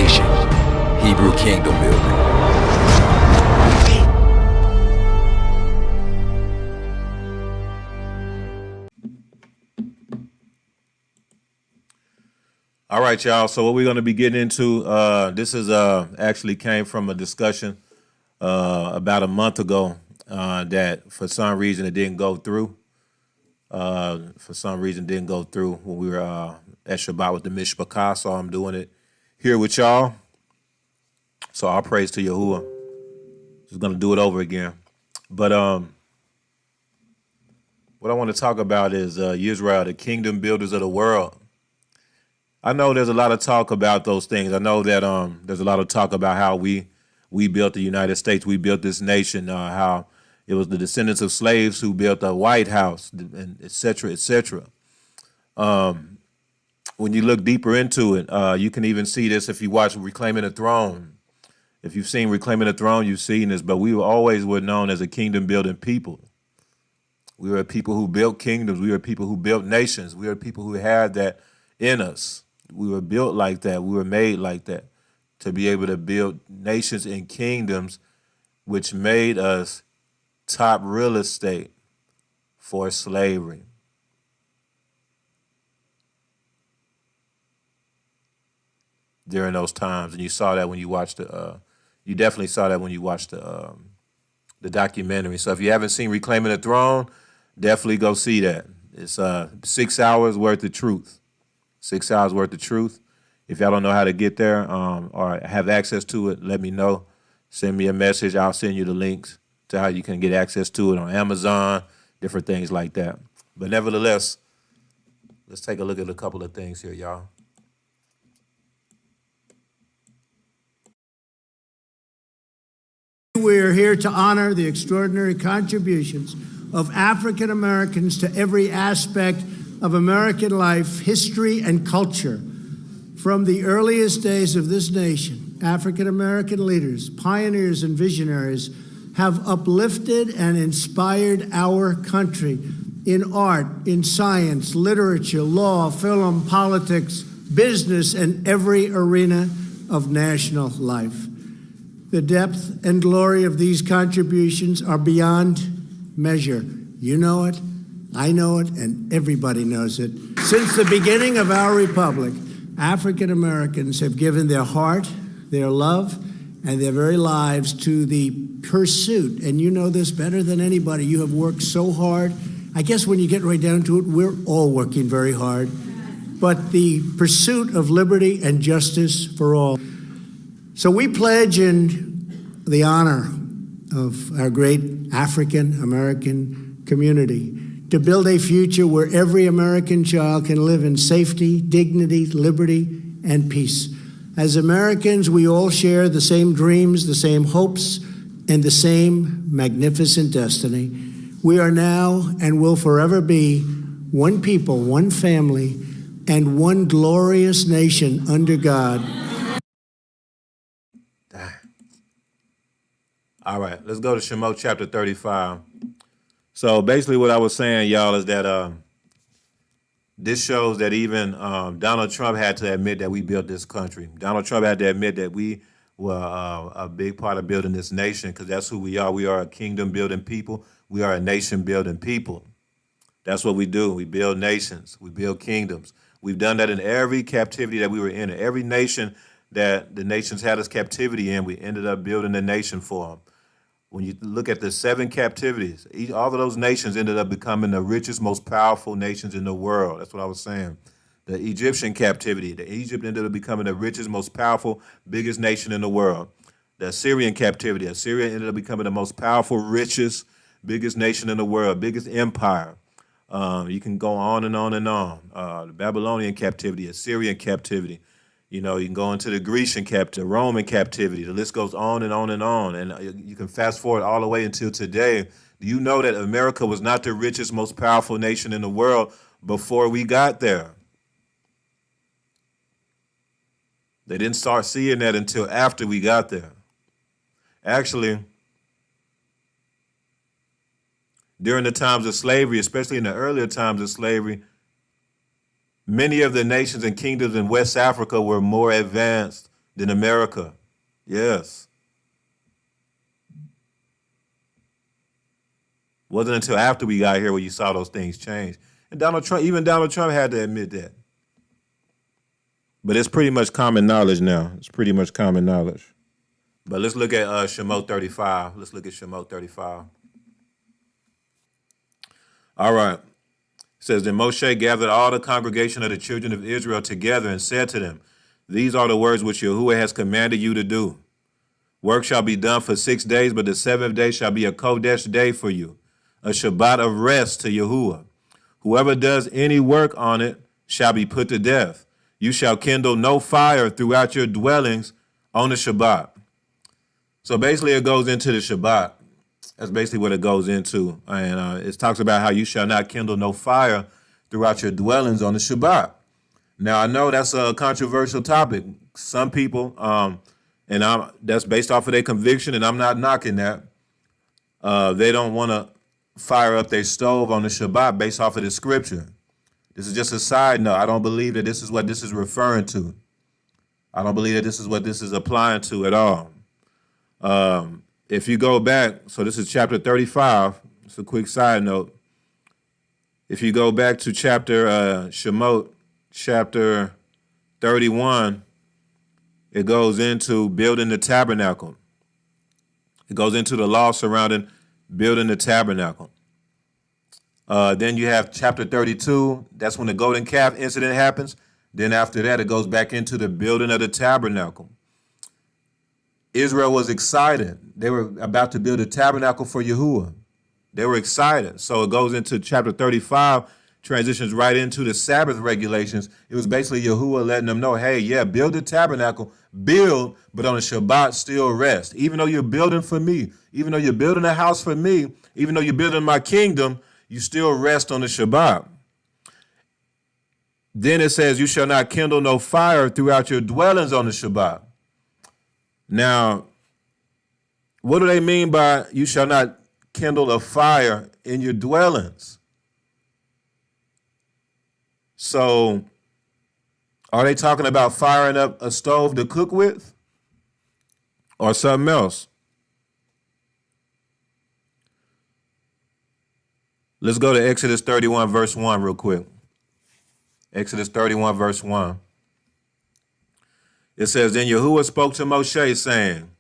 nation, Hebrew kingdom building. All right, y'all. So what we're going to be getting into, this is actually came from a discussion about a month ago that for some reason it didn't go through. For some reason didn't go through when we were at Shabbat with the Mishpachah, so I'm doing it here with y'all. So all praise to Yahuwah. Just going to do it over again. But what I want to talk about is Yisrael, the kingdom builders of the world. I know there's a lot of talk about those things. I know that there's a lot of talk about how we built the United States, we built this nation, how it was the descendants of slaves who built the White House, and et cetera, et cetera. When you look deeper into it, you can even see this if you watch Reclaiming the Throne. If you've seen Reclaiming the Throne, you've seen this, but we always were known as a kingdom-building people. We were people who built kingdoms. We were people who built nations. We were people who had that in us. We were built like that. We were made like that to be able to build nations and kingdoms, which made us top real estate for slavery. During those times, and you saw that when you watched you definitely saw that when you watched the documentary. So if you haven't seen Reclaiming the Throne, definitely go see that. It's 6 hours worth of truth. 6 hours worth of truth. If y'all don't know how to get there or have access to it, let me know. Send me a message. I'll send you the links to how you can get access to it on Amazon, different things like that. But nevertheless, let's take a look at a couple of things here, y'all. We are here to honor the extraordinary contributions of African Americans to every aspect of American life, history, and culture. From the earliest days of this nation, African American leaders, pioneers, and visionaries have uplifted and inspired our country in art, in science, literature, law, film, politics, business, and every arena of national life. The depth and glory of these contributions are beyond measure. You know it, I know it, and everybody knows it. Since the beginning of our republic, African Americans have given their heart, their love, and their very lives to the pursuit. And you know this better than anybody. You have worked so hard. I guess when you get right down to it, we're all working very hard. But the pursuit of liberty and justice for all. So we pledge in the honor of our great African American community to build a future where every American child can live in safety, dignity, liberty, and peace. As Americans, we all share the same dreams, the same hopes, and the same magnificent destiny. We are now and will forever be one people, one family, and one glorious nation under God. All right, let's go to Shemot chapter 35. So basically what I was saying, y'all, is that this shows that even Donald Trump had to admit that we built this country. Donald Trump had to admit that we were a big part of building this nation, because that's who we are. We are a kingdom-building people. We are a nation-building people. That's what we do. We build nations. We build kingdoms. We've done that in every captivity that we were in. Every nation that the nations had us captivity in, we ended up building a nation for them. When you look at the 7 captivities, all of those nations ended up becoming the richest, most powerful nations in the world. That's what I was saying. The Egyptian captivity, Egypt ended up becoming the richest, most powerful, biggest nation in the world. The Assyrian captivity, Assyria ended up becoming the most powerful, richest, biggest nation in the world, biggest empire. You can go on and on and on. The Babylonian captivity, Assyrian captivity. You know, you can go into the Grecian captivity, Roman captivity. The list goes on and on and on. And you can fast forward all the way until today. Do you know that America was not the richest, most powerful nation in the world before we got there? They didn't start seeing that until after we got there. Actually, during the times of slavery, especially in the earlier times of slavery, many of the nations and kingdoms in West Africa were more advanced than America. Yes. Wasn't until after we got here where you saw those things change. And even Donald Trump had to admit that. But it's pretty much common knowledge now. It's pretty much common knowledge. But let's look at Shemot 35. Let's look at Shemot 35. All right. It says, then Moshe gathered all the congregation of the children of Israel together and said to them, these are the words which Yahuwah has commanded you to do. Work shall be done for 6 days, but the seventh day shall be a Kodesh day for you, a Shabbat of rest to Yahuwah. Whoever does any work on it shall be put to death. You shall kindle no fire throughout your dwellings on the Shabbat. So basically it goes into the Shabbat. That's basically what it goes into. And it talks about how you shall not kindle no fire throughout your dwellings on the Shabbat. Now, I know that's a controversial topic. Some people, that's based off of their conviction, and I'm not knocking that. They don't want to fire up their stove on the Shabbat based off of the scripture. This is just a side note. I don't believe that this is what this is referring to. I don't believe that this is what this is applying to at all. If you go back, so this is chapter 35. It's a quick side note. If you go back to Shemot, chapter 31, it goes into building the tabernacle. It goes into the law surrounding building the tabernacle. Then you have chapter 32. That's when the golden calf incident happens. Then after that, it goes back into the building of the tabernacle. Israel was excited. They were about to build a tabernacle for Yahuwah. They were excited. So it goes into chapter 35, transitions right into the Sabbath regulations. It was basically Yahuwah letting them know, hey, yeah, build the tabernacle, build, but on the Shabbat still rest. Even though you're building for me, even though you're building a house for me, even though you're building my kingdom, you still rest on the Shabbat. Then it says, you shall not kindle no fire throughout your dwellings on the Shabbat. Now, what do they mean by you shall not kindle a fire in your dwellings? So, are they talking about firing up a stove to cook with? Or something else? Let's go to Exodus 31, verse 1 real quick. Exodus 31, verse 1. It says, then Yahuwah spoke to Moshe, saying,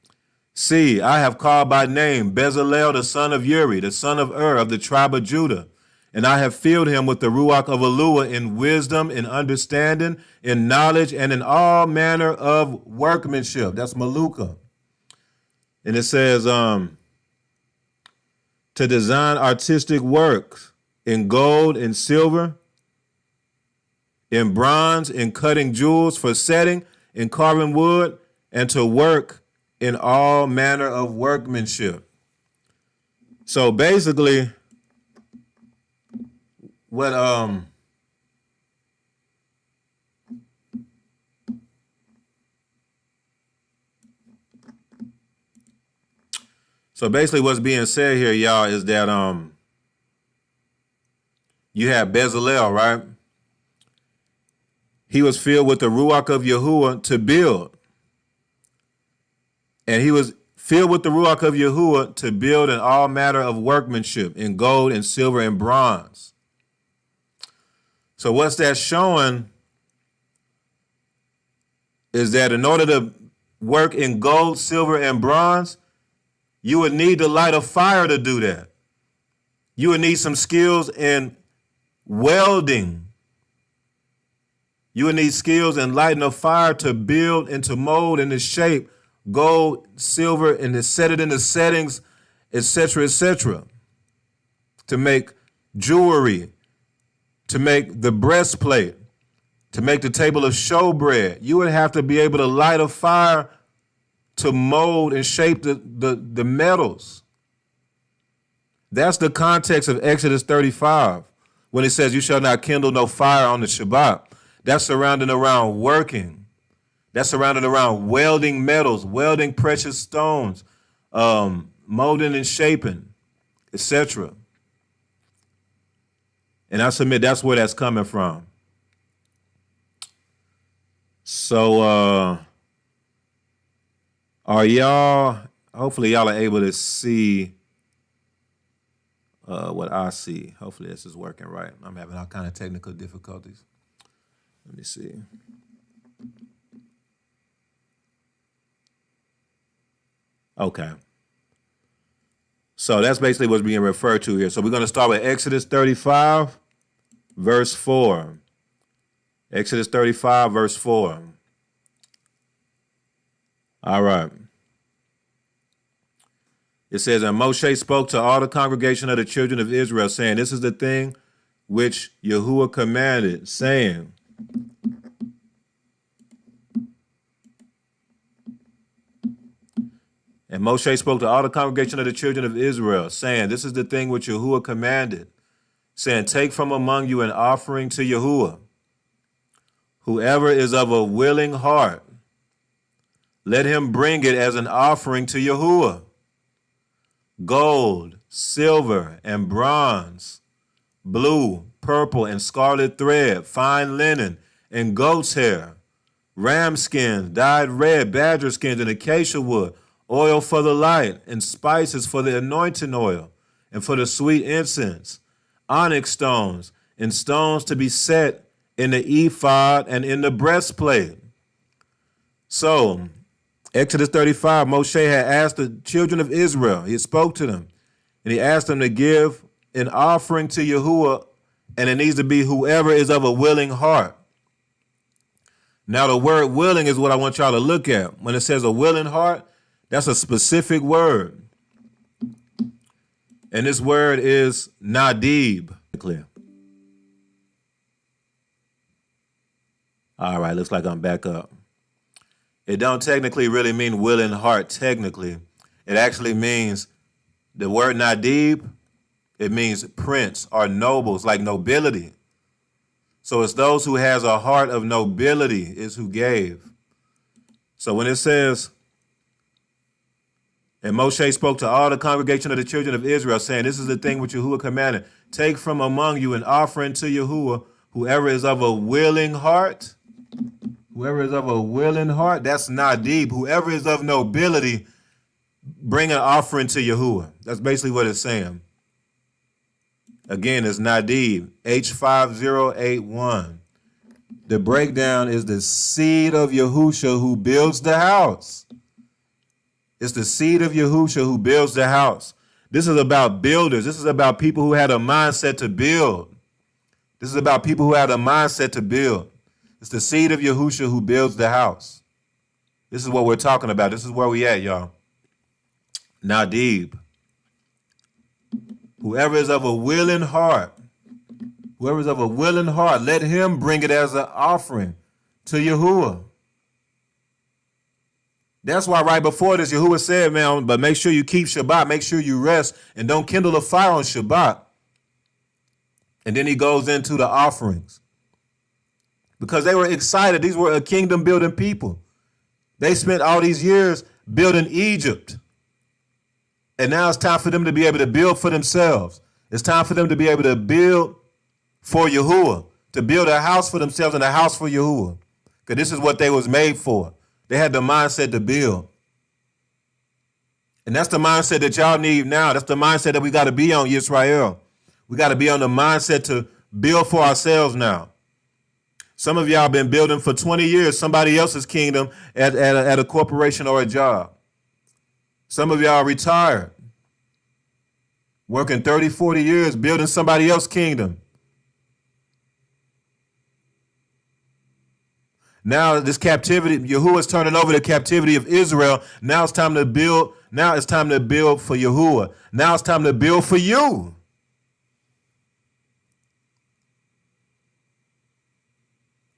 see, I have called by name Bezalel, the son of Uri, the son of of the tribe of Judah. And I have filled him with the Ruach of Eluah in wisdom, in understanding, in knowledge, and in all manner of workmanship. That's Maluka. And it says, to design artistic works in gold and silver, in bronze, in cutting jewels for setting, in carving wood, and to work in all manner of workmanship. So basically, what's being said here, y'all, is that you have Bezalel, right? He was filled with the Ruach of Yahuwah to build. And he was filled with the Ruach of Yahuwah to build in all manner of workmanship, in gold and silver and bronze. So what's that showing is that in order to work in gold, silver, and bronze, you would need to light a fire to do that. You would need some skills in welding. You would need skills in lighting a fire to build and to mold and to shape gold, silver, and to set it in the settings, etc., to make jewelry, to make the breastplate, to make the table of showbread. You would have to be able to light a fire to mold and shape the metals. That's the context of Exodus 35, when it says you shall not kindle no fire on the Shabbat. That's surrounding around working. That's surrounded around welding metals, welding precious stones, molding and shaping, etc. And I submit that's where that's coming from. So hopefully y'all are able to see what I see. Hopefully this is working right. I'm having all kind of technical difficulties. Let me see. Okay. So that's basically what's being referred to here. So we're going to start with Exodus 35, verse 4. Exodus 35, verse 4. All right. It says, and Moshe spoke to all the congregation of the children of Israel, saying, this is the thing which Yahuwah commanded, saying, and Moshe spoke to all the congregation of the children of Israel, saying, this is the thing which Yahuwah commanded, saying, take from among you an offering to Yahuwah. Whoever is of a willing heart, let him bring it as an offering to Yahuwah. Gold, silver, and bronze, blue, purple, and scarlet thread, fine linen, and goat's hair, ram skins, dyed red, badger skins, and acacia wood, oil for the light, and spices for the anointing oil, and for the sweet incense, onyx stones, and stones to be set in the ephod and in the breastplate. So, Exodus 35, Moshe had asked the children of Israel, he spoke to them, and he asked them to give an offering to Yahuwah, and it needs to be whoever is of a willing heart. Now, the word willing is what I want y'all to look at. When it says a willing heart, that's a specific word. And this word is nadib. Clear. All right, looks like I'm back up. It don't technically really mean willing heart, technically. It actually means, the word nadib, it means prince or nobles, like nobility. So it's those who has a heart of nobility is who gave. So when it says, and Moshe spoke to all the congregation of the children of Israel, saying, this is the thing which Yahuwah commanded. Take from among you an offering to Yahuwah, whoever is of a willing heart. Whoever is of a willing heart, that's nadib. Whoever is of nobility, bring an offering to Yahuwah. That's basically what it's saying. Again, it's nadib, H5081. The breakdown is the seed of Yahusha who builds the house. It's the seed of Yahusha who builds the house. This is about builders. This is about people who had a mindset to build. This is about people who had a mindset to build. It's the seed of Yahusha who builds the house. This is what we're talking about. This is where we at, y'all. Nadib. Whoever is of a willing heart, let him bring it as an offering to Yahuwah. That's why right before this, Yahuwah said, man, but make sure you keep Shabbat, make sure you rest, and don't kindle a fire on Shabbat. And then he goes into the offerings. Because they were excited. These were a kingdom building people. They spent all these years building Egypt. And now it's time for them to be able to build for themselves. It's time for them to be able to build for Yahuwah, to build a house for themselves and a house for Yahuwah. Because this is what they was made for. They had the mindset to build. And that's the mindset that y'all need now. That's the mindset that we got to be on, Yisrael. We got to be on the mindset to build for ourselves now. Some of y'all been building for 20 years, somebody else's kingdom at a corporation or a job. Some of y'all retired, working 30, 40 years, building somebody else's kingdom. Now this captivity, Yahuwah's turning over the captivity of Israel. Now it's time to build. Now it's time to build for Yahuwah. Now it's time to build for you.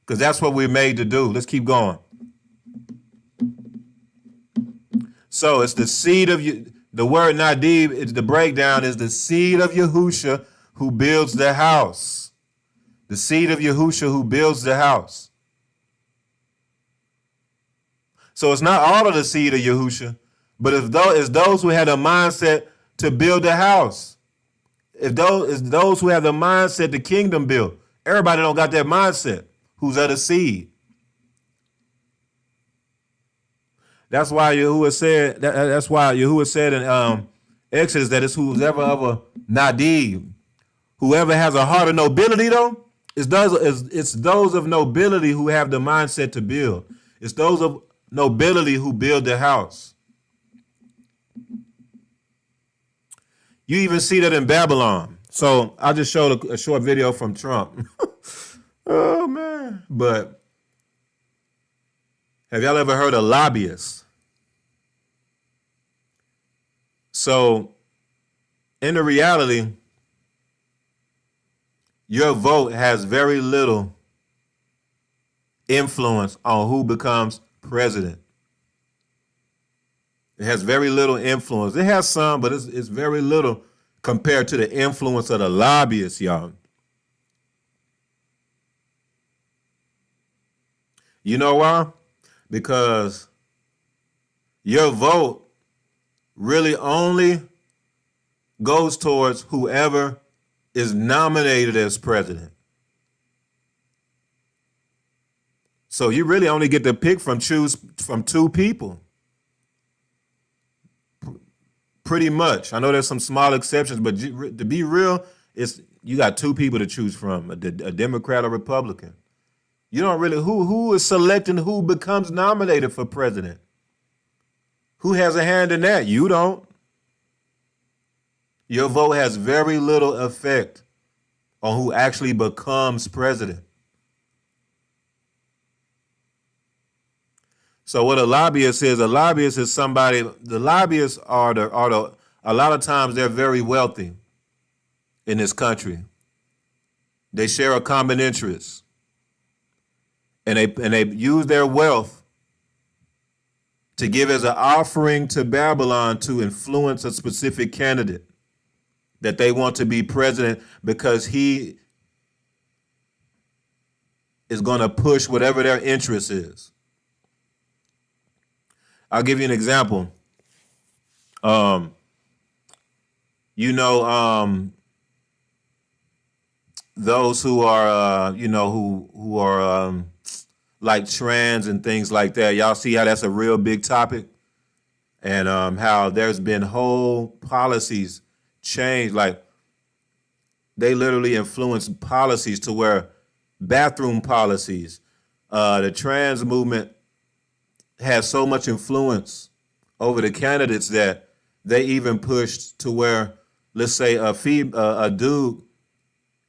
Because that's what we're made to do. Let's keep going. So it's the seed of you. The word Nadib, it's the breakdown is the seed of Yahusha who builds the house. The seed of Yahusha who builds the house. So it's not all of the seed of Yahusha, but it's those who had a mindset to build the house. It's those who have the mindset to kingdom build. Everybody don't got that mindset. Who's of the seed? That's why Yahuwah said. That's why Yahuwah said in Exodus that it's whoever of a nadib, whoever has a heart of nobility. Though it's those of nobility who have the mindset to build. It's those of nobility who build the house. You even see that in Babylon. So I just showed a short video from Trump. Oh man! But have y'all ever heard of lobbyists? So, in the reality, your vote has very little influence on who becomes president. It has very little influence. It has some, but it's very little compared to the influence of the lobbyists, y'all. You know why? Because your vote really only goes towards whoever is nominated as president. So you really only get to choose from two people. Pretty much. I know there's some small exceptions, but to be real, you got two people to choose from, a Democrat or Republican. You don't really, who is selecting who becomes nominated for president? Who has a hand in that? You don't. Your vote has very little effect on who actually becomes president. So what a lobbyist is somebody, the lobbyists are a lot of times they're very wealthy in this country. They share a common interest. And they use their wealth to give as an offering to Babylon to influence a specific candidate that they want to be president because he is going to push whatever their interest is. I'll give you an example. Those who are, who are like trans and things like that. Y'all see how that's a real big topic, and how there's been whole policies changed. Like they literally influence policies to where bathroom policies, the trans movement has so much influence over the candidates that they even pushed to where, let's say, a dude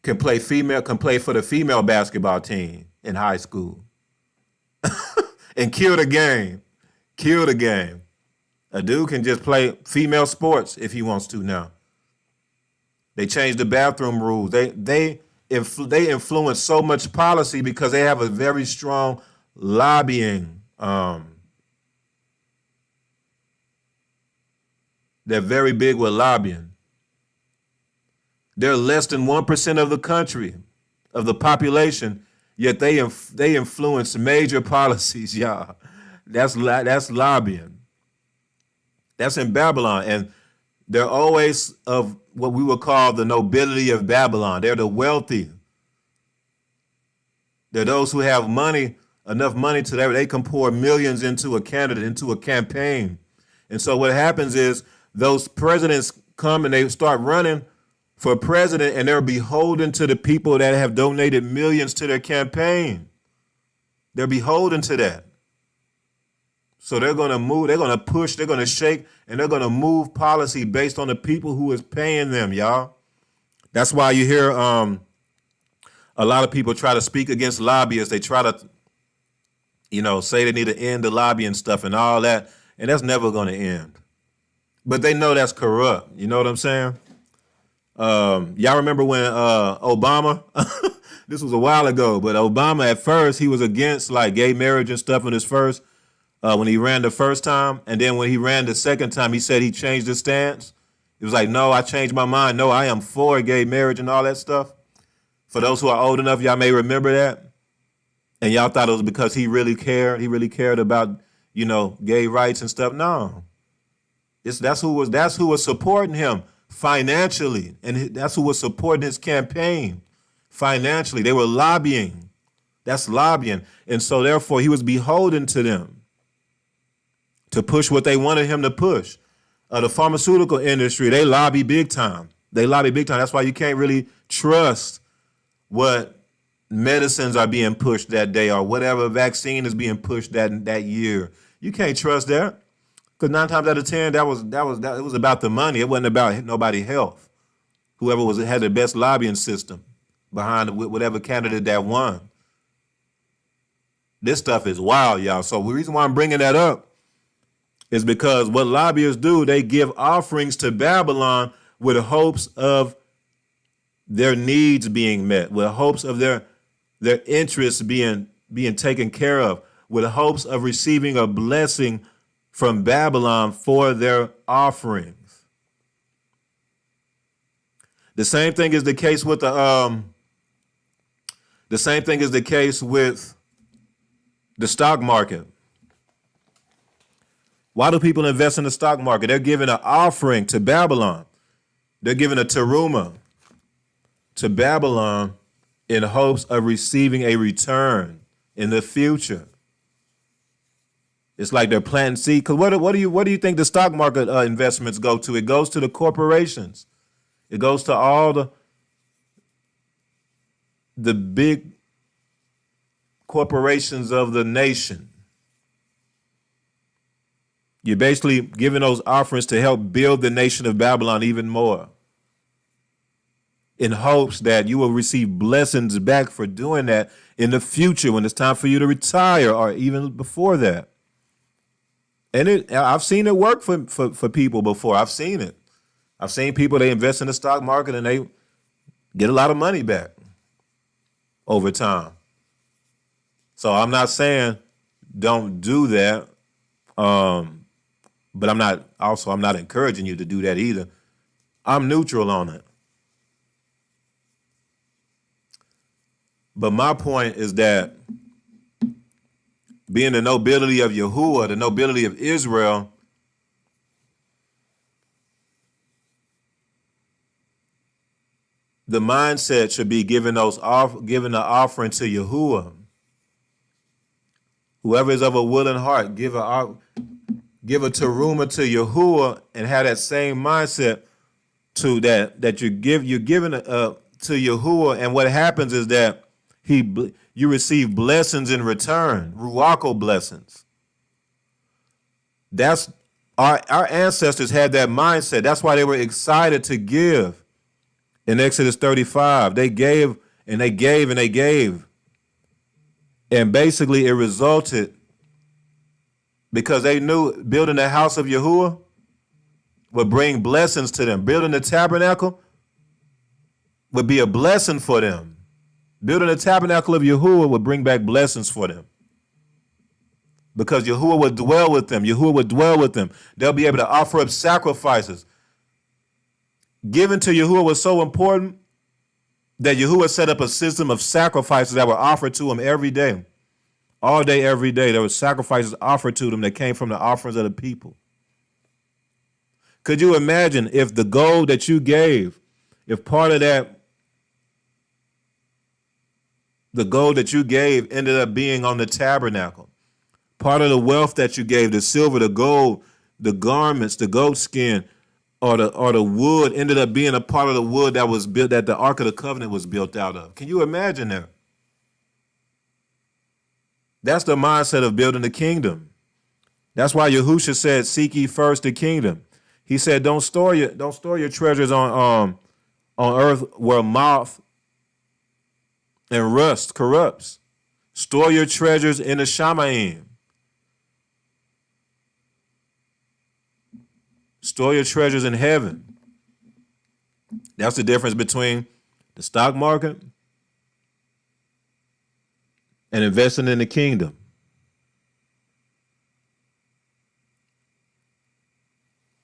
can play for the female basketball team in high school and kill the game. A dude can just play female sports if he wants to now. They changed the bathroom rules. They influence so much policy because they have a very strong lobbying. They're very big with lobbying. They're less than 1% of the country, of the population, yet they influence major policies, y'all. That's lobbying. That's in Babylon, and they're always of what we would call the nobility of Babylon. They're the wealthy. They're those who have money, enough money to they can pour millions into a candidate, into a campaign. And so what happens is those presidents come and they start running for president, and they're beholden to the people that have donated millions to their campaign. They're beholden to that. So they're going to move, they're going to push, they're going to shake, and they're going to move policy based on the people who is paying them, y'all. That's why you hear a lot of people try to speak against lobbyists. They try to, say they need to end the lobbying stuff and all that, and that's never going to end. But they know that's corrupt. You know what I'm saying? Y'all remember when Obama, this was a while ago, but Obama at first, he was against like gay marriage and stuff in his first, when he ran the first time. And then when he ran the second time, he said he changed his stance. He was like, no, I changed my mind. No, I am for gay marriage and all that stuff. For those who are old enough, y'all may remember that. And y'all thought it was because he really cared. He really cared about, gay rights and stuff. No. That's who was supporting him financially, and that's who was supporting his campaign financially. They were lobbying. That's lobbying. And so therefore he was beholden to them to push what they wanted him to push. The pharmaceutical industry, they lobby big time. They lobby big time. That's why you can't really trust what medicines are being pushed that day or whatever vaccine is being pushed that year. You can't trust that, because 9 times out of 10, it was about the money. It wasn't about nobody's health. Whoever had the best lobbying system behind whatever candidate that won. This stuff is wild, y'all. So the reason why I'm bringing that up is because what lobbyists do, they give offerings to Babylon with hopes of their needs being met, with hopes of their interests being taken care of, with hopes of receiving a blessing from Babylon for their offerings. The same thing is the case with the stock market. Why do people invest in the stock market? They're giving an offering to Babylon. They're giving a teruma to Babylon in hopes of receiving a return in the future. It's like they're planting seed. Because what do you think the stock market investments go to? It goes to the corporations. It goes to all the big corporations of the nation. You're basically giving those offerings to help build the nation of Babylon even more, in hopes that you will receive blessings back for doing that in the future when it's time for you to retire, or even before that. And I've seen it work for people before. I've seen it. I've seen people, they invest in the stock market and they get a lot of money back over time. So I'm not saying don't do that. But I'm not encouraging you to do that either. I'm neutral on it. But my point is that being the nobility of Yahuwah, the nobility of Israel, the mindset should be giving the offering to Yahuwah. Whoever is of a willing heart, give a teruma to Yahuwah, and have that same mindset to that you're giving to Yahuwah, and what happens is that you receive blessings in return, ruako blessings. That's our ancestors had that mindset. That's why they were excited to give. In Exodus 35, they gave and they gave and they gave, and basically it resulted, because they knew building the house of Yahuwah would bring blessings to them. Building the tabernacle would be a blessing for them. Building the tabernacle of Yahuwah would bring back blessings for them, because Yahuwah would dwell with them. Yahuwah would dwell with them. They'll be able to offer up sacrifices. Giving to Yahuwah was so important that Yahuwah set up a system of sacrifices that were offered to him every day. All day, every day, there were sacrifices offered to them that came from the offerings of the people. Could you imagine if the gold that you gave, if part of that, the gold that you gave ended up being on the tabernacle? Part of the wealth that you gave, the silver, the gold, the garments, the goat skin, or the wood ended up being a part of the wood that was built, that the Ark of the Covenant was built out of. Can you imagine that? That's the mindset of building the kingdom. That's why Yahusha said, "Seek ye first the kingdom." He said, "Don't store your treasures on earth where moth and rust corrupts. Store your treasures in the Shamayim. Store your treasures in heaven." That's the difference between the stock market and investing in the kingdom.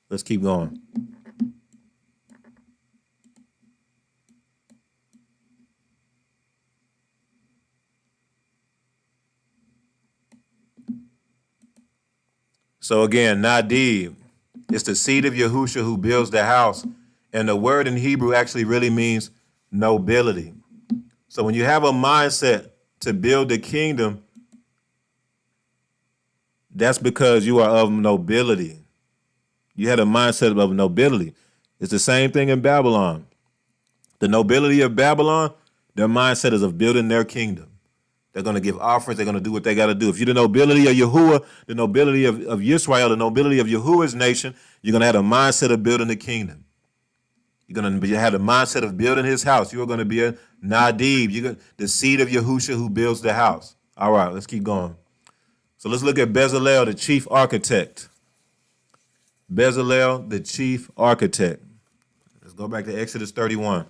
Let's keep going. So again, Nadib, it's the seed of Yahusha who builds the house. And the word in Hebrew actually really means nobility. So when you have a mindset to build the kingdom, that's because you are of nobility. You had a mindset of nobility. It's the same thing in Babylon. The nobility of Babylon, their mindset is of building their kingdom. They're going to give offerings. They're going to do what they got to do. If you're the nobility of Yahuwah, the nobility of Yisrael, the nobility of Yahuwah's nation, you're going to have a mindset of building the kingdom. You're going to have the mindset of building his house. You're going to be a Nadib, the seed of Yahusha who builds the house. All right, let's keep going. So let's look at Bezalel, the chief architect. Bezalel, the chief architect. Let's go back to Exodus 31.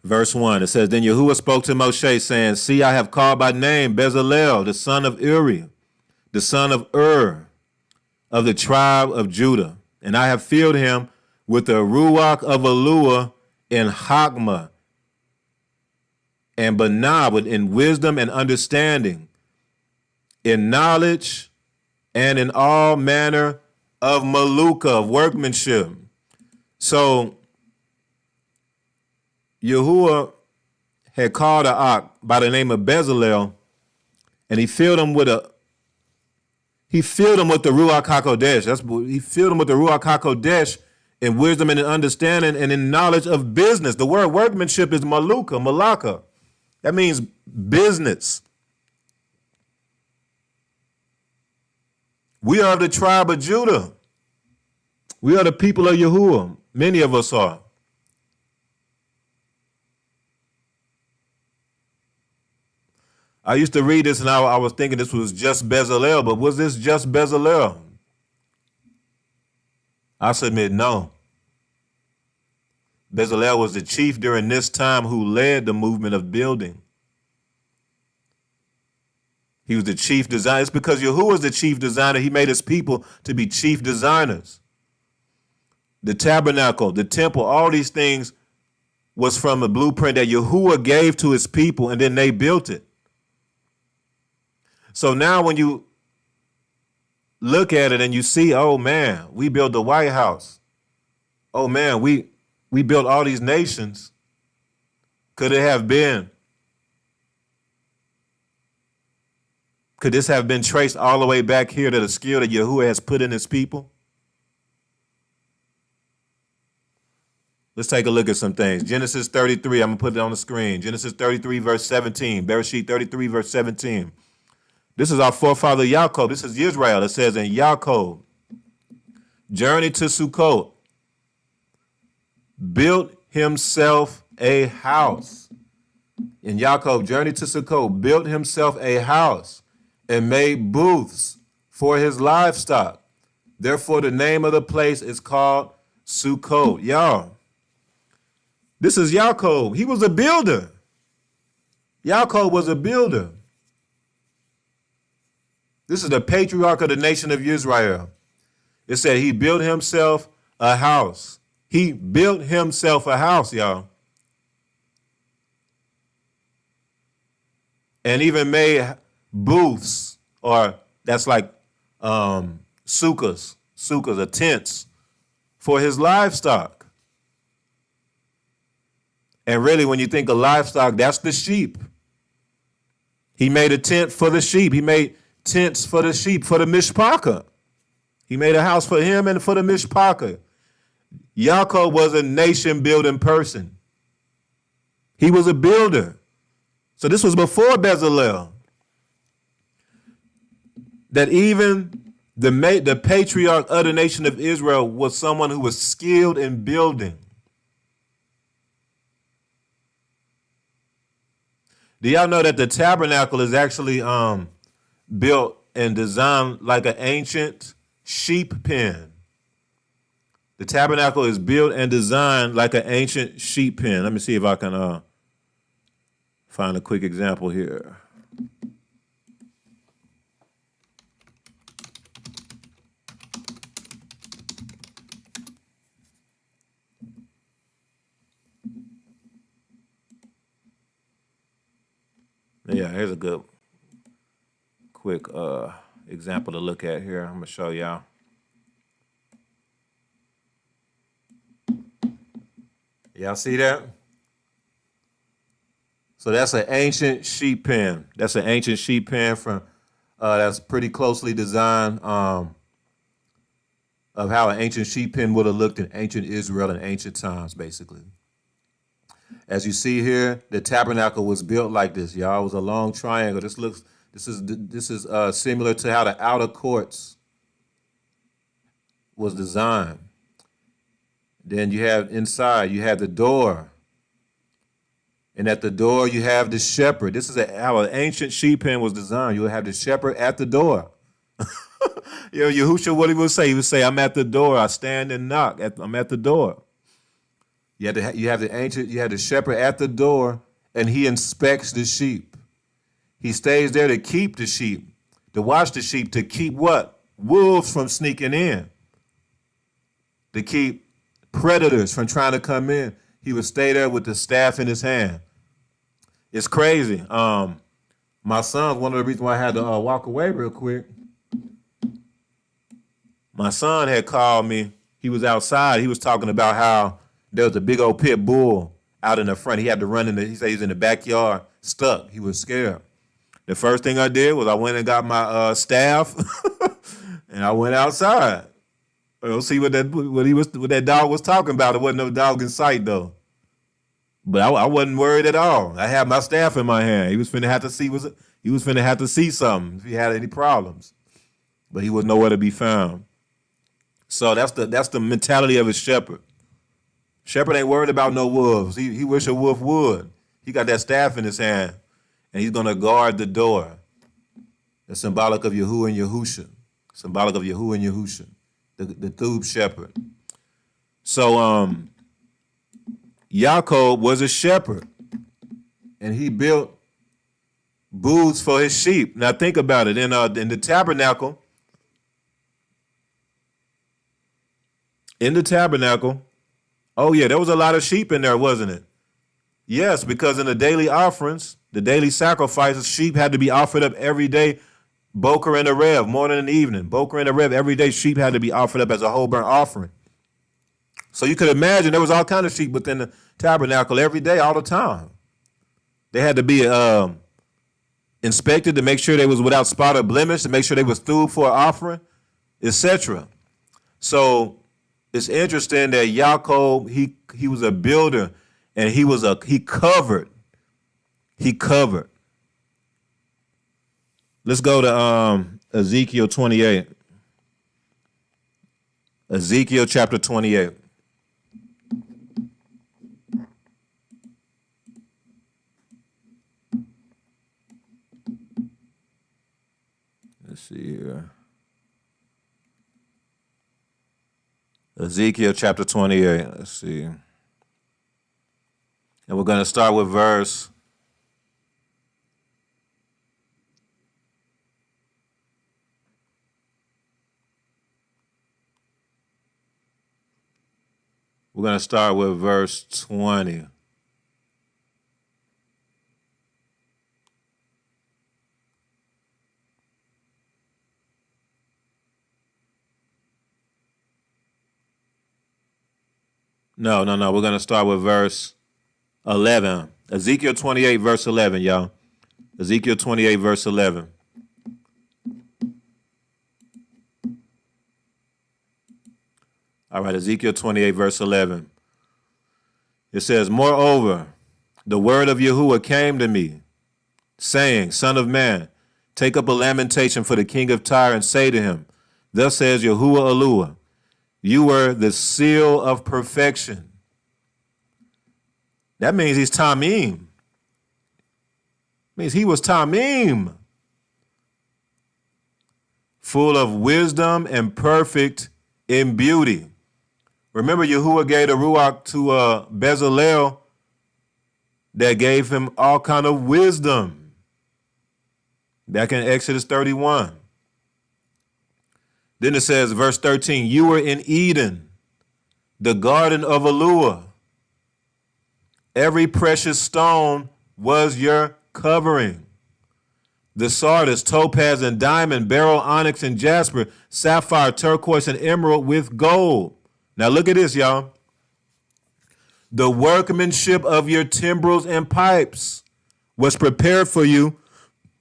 Verse 1, it says, Then Yahuwah spoke to Moshe, saying, See, I have called by name Bezalel, the son of Uri, the son of of the tribe of Judah. And I have filled him with the Ruach of Eluah in Chagma and Banah, in wisdom and understanding, in knowledge and in all manner of maluka, of workmanship. So Yahuwah had called a Ak by the name of Bezalel, and he filled him with the Ruach HaKodesh. He filled him with the Ruach HaKodesh in wisdom and in understanding and in knowledge of business. The word workmanship is malaka. That means business. We are the tribe of Judah. We are the people of Yahuwah. Many of us are. I used to read this and I was thinking this was just Bezalel, but was this just Bezalel? I submit no. Bezalel was the chief during this time who led the movement of building. He was the chief designer. It's because Yahuwah was the chief designer. He made his people to be chief designers. The tabernacle, the temple, all these things was from a blueprint that Yahuwah gave to his people, and then they built it. So now when you look at it and you see, oh man, we built the White House. Oh man, we built all these nations. Could this have been traced all the way back here to the skill that Yahuwah has put in his people? Let's take a look at some things. Genesis 33, I'm going to put it on the screen. Genesis 33, verse 17. Bereshit 33, verse 17. This is our forefather Yaakov. This is Yisrael. It says, in Yaakov, journeyed to Sukkot, built himself a house. In Yaakov, journeyed to Sukkot, built himself a house and made booths for his livestock. Therefore, the name of the place is called Sukkot. Y'all, this is Yaakov. He was a builder. Yaakov was a builder. This is the patriarch of the nation of Israel. It said he built himself a house. He built himself a house, y'all. And even made booths, or that's like sukkahs, or tents for his livestock. And really, when you think of livestock, that's the sheep. He made a tent for the sheep. He made tents for the sheep, for the mishpachah. He made a house for him and for the mishpachah. Yaakov was a nation-building person. He was a builder. So this was before Bezalel. That even the patriarch of the nation of Israel was someone who was skilled in building. Do y'all know that the tabernacle is actually built and designed like an ancient sheep pen? The tabernacle is built and designed like an ancient sheep pen. Let me see if I can find a quick example here. Yeah, here's a good quick example to look at here. I'm going to show y'all. Y'all see that? So that's an ancient sheep pen. That's an ancient sheep pen from that's pretty closely designed of how an ancient sheep pen would have looked in ancient Israel in ancient times, basically. As you see here, the tabernacle was built like this, y'all. It was a long triangle. This is similar to how the outer courts was designed. Then you have inside, you have the door. And at the door, you have the shepherd. This is how an ancient sheep pen was designed. You would have the shepherd at the door. Yahushua, what he would say? He would say, I'm at the door. I stand and knock. I'm at the door. You have the shepherd at the door, and he inspects the sheep. He stays there to keep the sheep, to watch the sheep, to keep what? Wolves from sneaking in, to keep predators from trying to come in. He would stay there with the staff in his hand. It's crazy. My son, one of the reasons why I had to walk away real quick, my son had called me. He was outside. He was talking about how there was a big old pit bull out in the front. He had to run he said he's in the backyard, stuck. He was scared. The first thing I did was I went and got my staff, and I went outside. We'll see what that dog was talking about. There wasn't no dog in sight though. But I wasn't worried at all. I had my staff in my hand. He was finna have to see something if he had any problems. But he was nowhere to be found. So that's the mentality of a shepherd. Shepherd ain't worried about no wolves. He wish a wolf would. He got that staff in his hand, and he's gonna guard the door. That's symbolic of Yahuwah and Yahusha. Symbolic of Yahuwah and Yahusha, the Thub shepherd. So Yaakov was a shepherd, and he built booths for his sheep. Now think about it. In the tabernacle, oh yeah, there was a lot of sheep in there, wasn't it? Yes, because in the daily offerings, the daily sacrifices, sheep had to be offered up every day, Boker and Erev, morning and evening. Boker and Erev, every day sheep had to be offered up as a whole burnt offering. So you could imagine there was all kind of sheep within the tabernacle every day, all the time. They had to be inspected to make sure they was without spot or blemish, to make sure they was through for an offering, etc. So it's interesting that Yaakov, he was a builder, and he covered. Let's go to Ezekiel 28. Ezekiel chapter 28. Let's see here. Ezekiel chapter 28. Let's see. And we're going to start with verse 20. No. We're going to start with verse 11. Ezekiel 28, verse 11, y'all. Ezekiel 28, verse 11. All right, Ezekiel 28, verse 11. It says, moreover, the word of Yahuwah came to me, saying, Son of man, take up a lamentation for the king of Tyre and say to him, thus says Yahuwah Eluah, you were the seal of perfection. That means he's Tamim. Means he was Tamim. Full of wisdom and perfect in beauty. Remember, Yahuwah gave the Ruach to Bezalel that gave him all kind of wisdom. Back in Exodus 31. Then it says, verse 13, you were in Eden, the garden of Eluah. Every precious stone was your covering. The sardis, topaz, and diamond, beryl, onyx, and jasper, sapphire, turquoise, and emerald with gold. Now look at this, y'all. The workmanship of your timbrels and pipes was prepared for you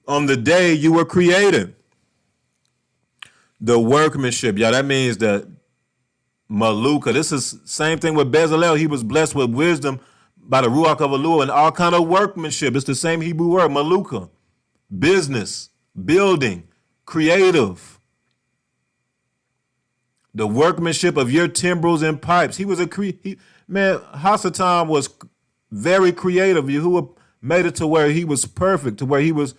on the day you were created. The workmanship, y'all, that means the Maluka. This is same thing with Bezalel. He was blessed with wisdom by the Ruach of Elul and all kind of workmanship. It's the same Hebrew word, Maluka. Business, building, creative. The workmanship of your timbrels and pipes. He was man, Hasatan was very creative. Yahuwah made it to where he was perfect, to where he was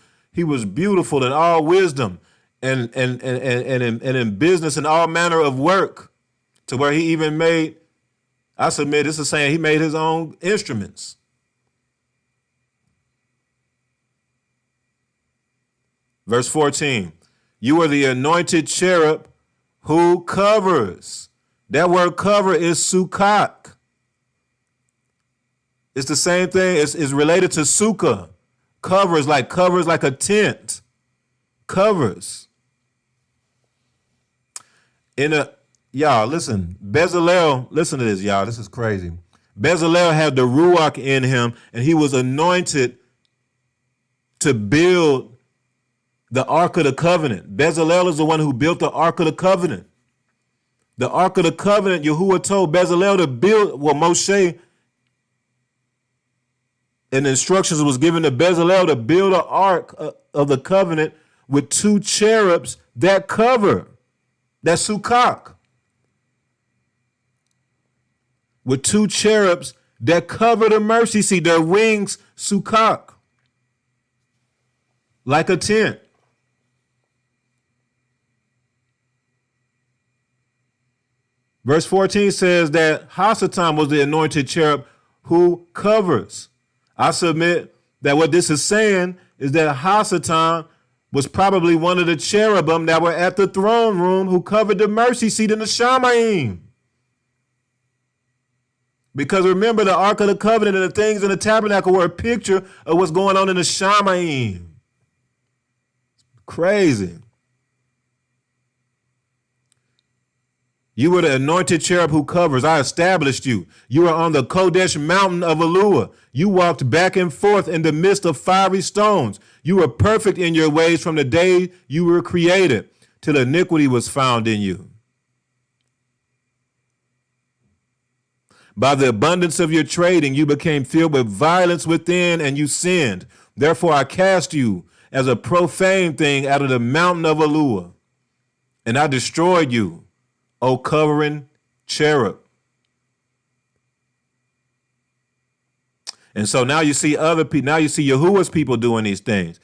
beautiful in all wisdom and in business and all manner of work, to where he even made, I submit, this is saying he made his own instruments. Verse 14, you are the anointed cherub who covers. That word cover is sukkak. It's the same thing. It's related to sukkah. Covers like a tent. Covers. Y'all, listen. Bezalel, listen to this, y'all. This is crazy. Bezalel had the Ruach in him, and he was anointed to build the Ark of the Covenant. Bezalel is the one who built the Ark of the Covenant. The Ark of the Covenant, Yahuwah told Bezalel to build, Moshe, and the instructions was given to Bezalel to build an Ark of the Covenant with 2 cherubs that cover, that sukkak. With 2 cherubs that cover the mercy seat, their wings sukkak, like a tent. Verse 14 says that Hasatan was the anointed cherub who covers. I submit that what this is saying is that Hasatan was probably one of the cherubim that were at the throne room who covered the mercy seat in the Shamayim. Because remember, the Ark of the Covenant and the things in the tabernacle were a picture of what's going on in the Shamayim. Crazy. You were the anointed cherub who covers. I established you. You are on the Kodesh mountain of Elua. You walked back and forth in the midst of fiery stones. You were perfect in your ways from the day you were created till iniquity was found in you. By the abundance of your trading, you became filled with violence within and you sinned. Therefore, I cast you as a profane thing out of the mountain of Elua, and I destroyed you, O covering cherub. And so now you see other people, now you see Yahuwah's people doing these things,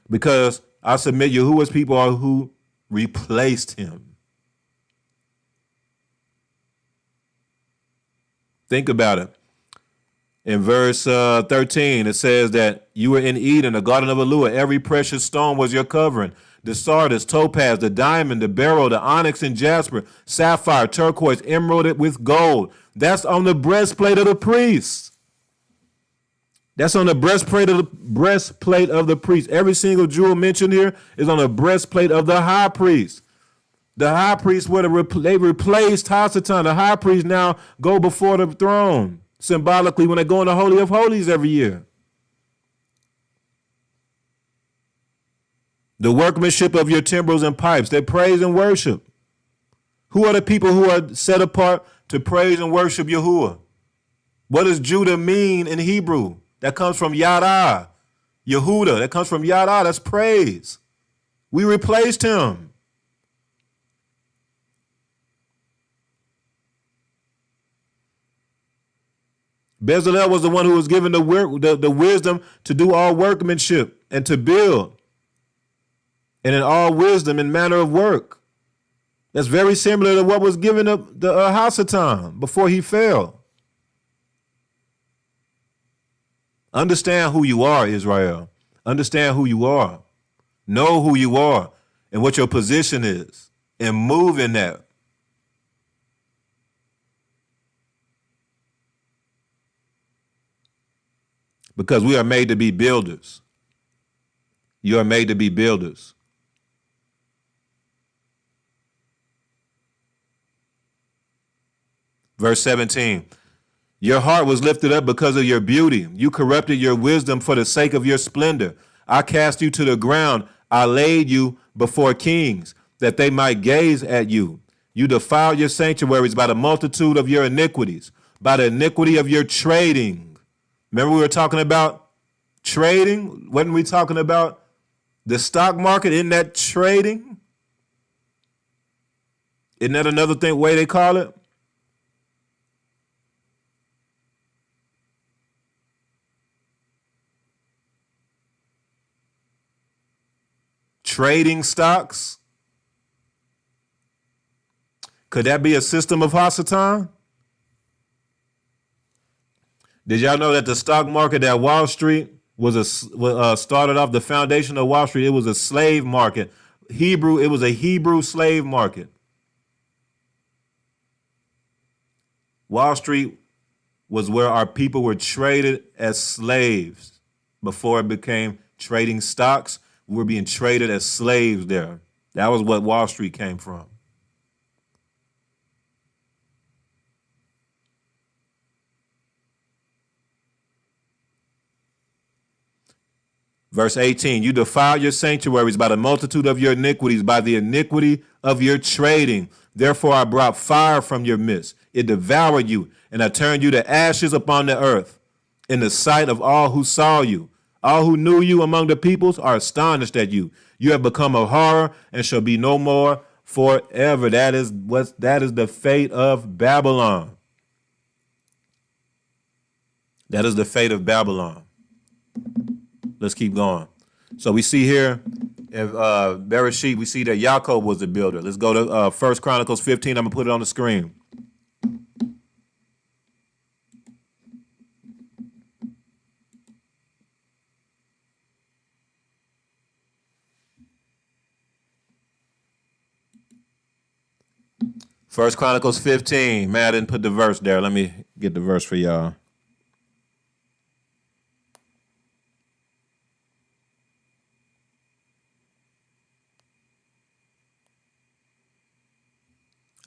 because I submit Yahuwah's people are who replaced him. Think about it. In verse 13, it says that you were in Eden, the garden of Elua. Every precious stone was your covering. The sardis, topaz, the diamond, the beryl, the onyx and jasper, sapphire, turquoise, emerald with gold. That's on the breastplate of the priest. That's on the breastplate of the priest. Every single jewel mentioned here is on the breastplate of the high priest. The high priest they replaced Hasatan. The high priest now go before the throne symbolically when they go in the Holy of Holies every year. The workmanship of your timbrels and pipes, they praise and worship. Who are the people who are set apart to praise and worship Yahuwah? What does Judah mean in Hebrew? That comes from Yada. Yehuda, that comes from Yada, that's praise. We replaced him. Bezalel was the one who was given the wisdom to do all workmanship and to build. And in all wisdom and manner of work. That's very similar to what was given the Hasatan before he fell. Understand who you are, Israel. Understand who you are. Know who you are and what your position is, and move in that. Because we are made to be builders. You are made to be builders. Verse 17, Your heart was lifted up because of your beauty. You corrupted your wisdom for the sake of your splendor. I cast you to the ground. I laid you before kings, that they might gaze at you. You defiled your sanctuaries by the multitude of your iniquities, by the iniquity of your trading. Remember we were talking about trading? Wasn't we talking about the stock market? Isn't that trading? Isn't that another way they call it? Trading stocks? Could that be a system of Hasatan? Did y'all know that the stock market at Wall Street started off the foundation of Wall Street? It was a slave market. It was a Hebrew slave market. Wall Street was where our people were traded as slaves before it became trading stocks. We were being traded as slaves there. That was what Wall Street came from. Verse 18, you defile your sanctuaries by the multitude of your iniquities, by the iniquity of your trading. Therefore I brought fire from your midst. It devoured you, and I turned you to ashes upon the earth. In the sight of all who saw you, all who knew you among the peoples are astonished at you. You have become a horror and shall be no more forever. That is the fate of Babylon. That is the fate of Babylon. Let's keep going. So we see here in Bereshit, we see that Yaakov was the builder. Let's go to 1 Chronicles 15. I'm going to put it on the screen. First Chronicles 15. Man, I didn't put the verse there. Let me get the verse for y'all.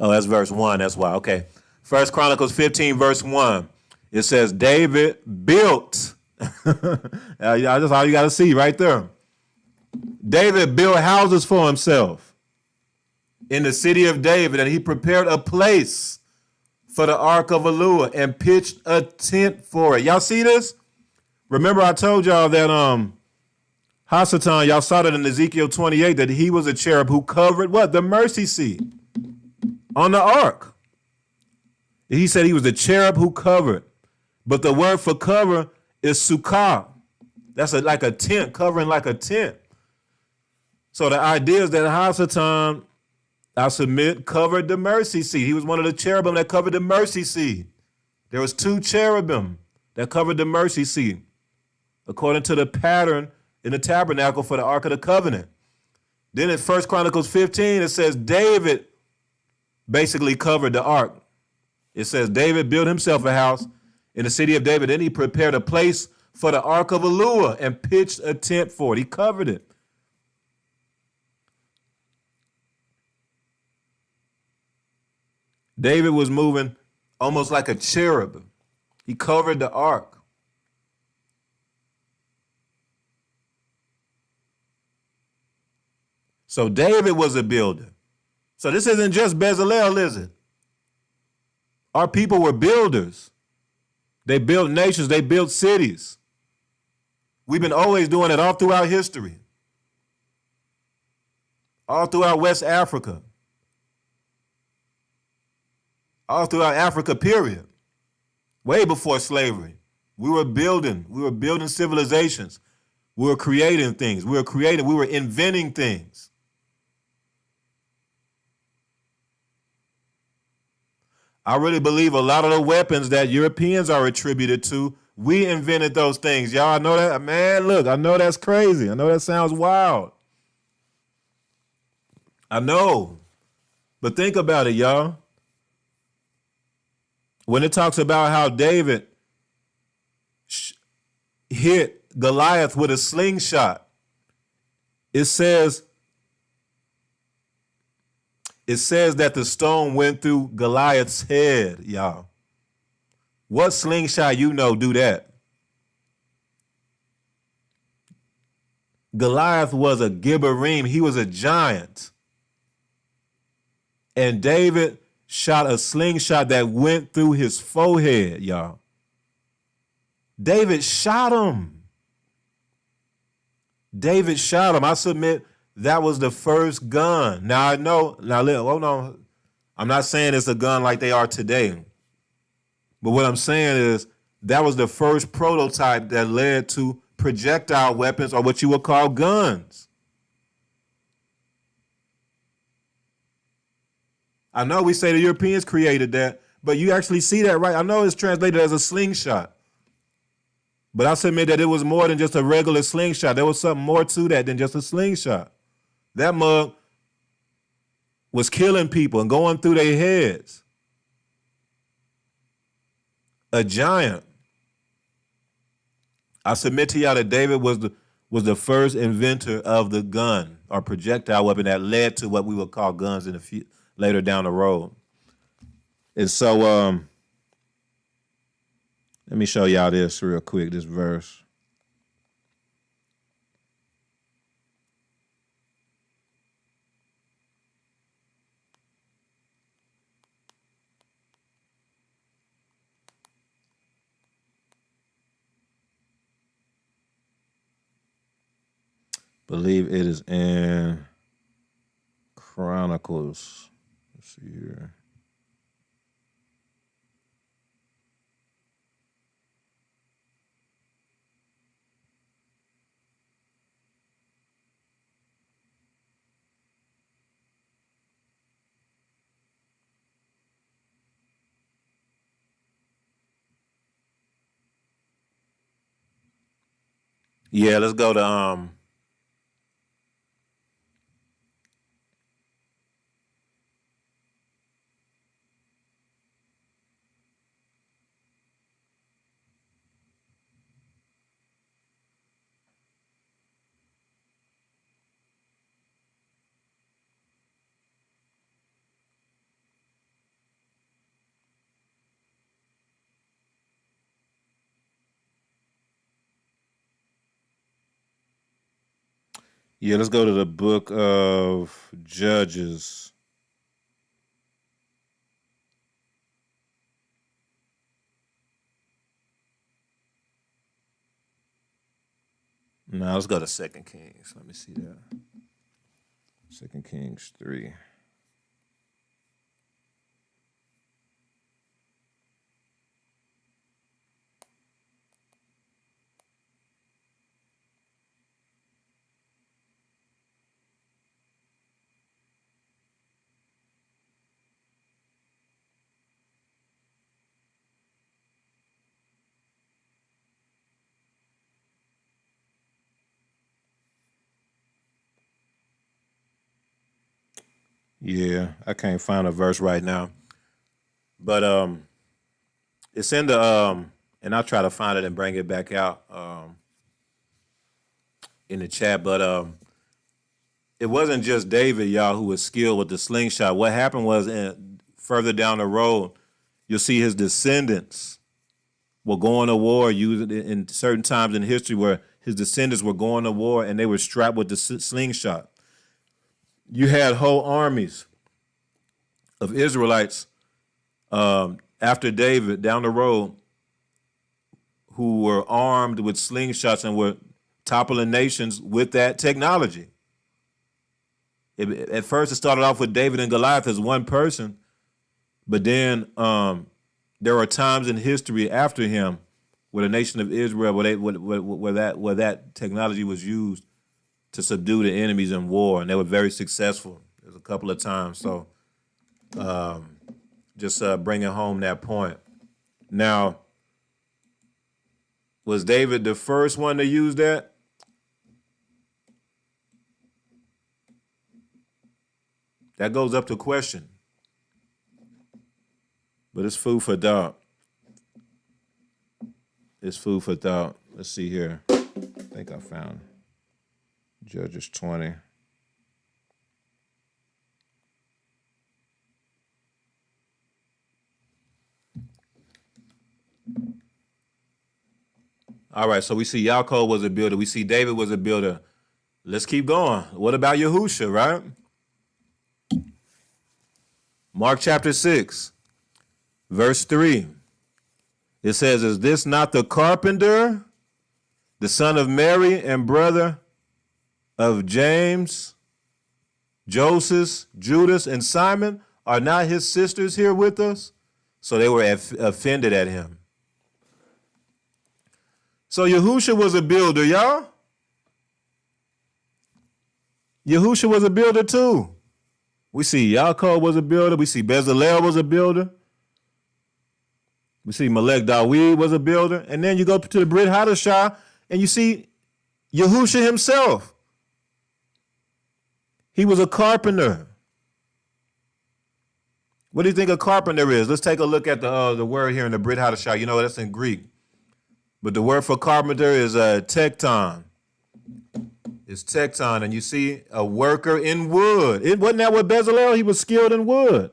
Oh, that's verse 1. That's why. Okay. First Chronicles 15, verse 1. It says, David built. That's all you got to see right there. David built houses for himself in the city of David, and he prepared a place for the ark of Eluah and pitched a tent for it. Y'all see this? Remember I told y'all that Hasatan, y'all saw that in Ezekiel 28, that he was a cherub who covered what? The mercy seat on the ark. He said he was the cherub who covered. But the word for cover is sukkah. That's like a tent, covering like a tent. So the idea is that Hasatan, I submit, covered the mercy seat. He was one of the cherubim that covered the mercy seat. There was 2 cherubim that covered the mercy seat, according to the pattern in the tabernacle for the Ark of the Covenant. Then in 1 Chronicles 15, it says David basically covered the ark. It says David built himself a house in the city of David. Then he prepared a place for the ark of Eluah and pitched a tent for it. He covered it. David was moving almost like a cherub. He covered the ark. So David was a builder. So this isn't just Bezalel, is it? Our people were builders. They built nations. They built cities. We've been always doing it all throughout history. All throughout West Africa. All throughout Africa, period. Way before slavery. We were building civilizations. We were creating things. We were inventing things. I really believe a lot of the weapons that Europeans are attributed to, we invented those things. Y'all know that? Man, look, I know that's crazy. I know that sounds wild. I know. But think about it, y'all. When it talks about how David hit Goliath with a slingshot, it says that the stone went through Goliath's head, y'all. What slingshot you know do that? Goliath was a Gibberim. He was a giant. And David shot a slingshot that went through his forehead, y'all. David shot him. David shot him. I submit that was the first gun. Now I know, hold on. I'm not saying it's a gun like they are today. But what I'm saying is that was the first prototype that led to projectile weapons, or what you would call guns. I know we say the Europeans created that, but you actually see that, right? I know it's translated as a slingshot. But I submit that it was more than just a regular slingshot. There was something more to that than just a slingshot. That mug was killing people and going through their heads. A giant. I submit to y'all that David was the first inventor of the gun or projectile weapon that led to what we would call guns in the later down the road. And so let me show y'all this real quick, this verse. Believe it is in Chronicles. Let's see here. Yeah, let's go to let's go to the book of Judges. Now let's go to 2 Kings. Let me see that. 2 Kings 3. Yeah, I can't find a verse right now. But it's in the and I'll try to find it and bring it back out in the chat. But it wasn't just David, y'all, who was skilled with the slingshot. What happened was further down the road, you'll see his descendants were going to war using it in certain times in history where his descendants were going to war and they were strapped with the slingshot. You had whole armies of Israelites after David down the road who were armed with slingshots and were toppling nations with that technology. At first, it started off with David and Goliath as one person, but then there are times in history after him where the nation of Israel, where that technology was used to subdue the enemies in war, and they were very successful. There's a couple of times. So just bringing home that point. Now, was David the first one to use that? That goes up to question. But it's food for thought. It's food for thought. Let's see here. I think I found Judges 20. All right, so we see Yaakov was a builder. We see David was a builder. Let's keep going. What about Yahusha, right? Mark chapter 6, verse 3. It says, is this not the carpenter, the son of Mary and brother of James, Joseph, Judas, and Simon? Are not his sisters here with us? So they were offended at him. So Yahusha was a builder, y'all. Yahusha was a builder too. We see Yaakov was a builder. We see Bezalel was a builder. We see Melech Dawid was a builder. And then you go to the Brit Hadashah and you see Yahusha himself. He was a carpenter. What do you think a carpenter is? Let's take a look at the word here in the Brit Hadashah. You know, that's in Greek. But the word for carpenter is tekton. It's tekton, and you see a worker in wood. It wasn't that what Bezalel? He was skilled in wood.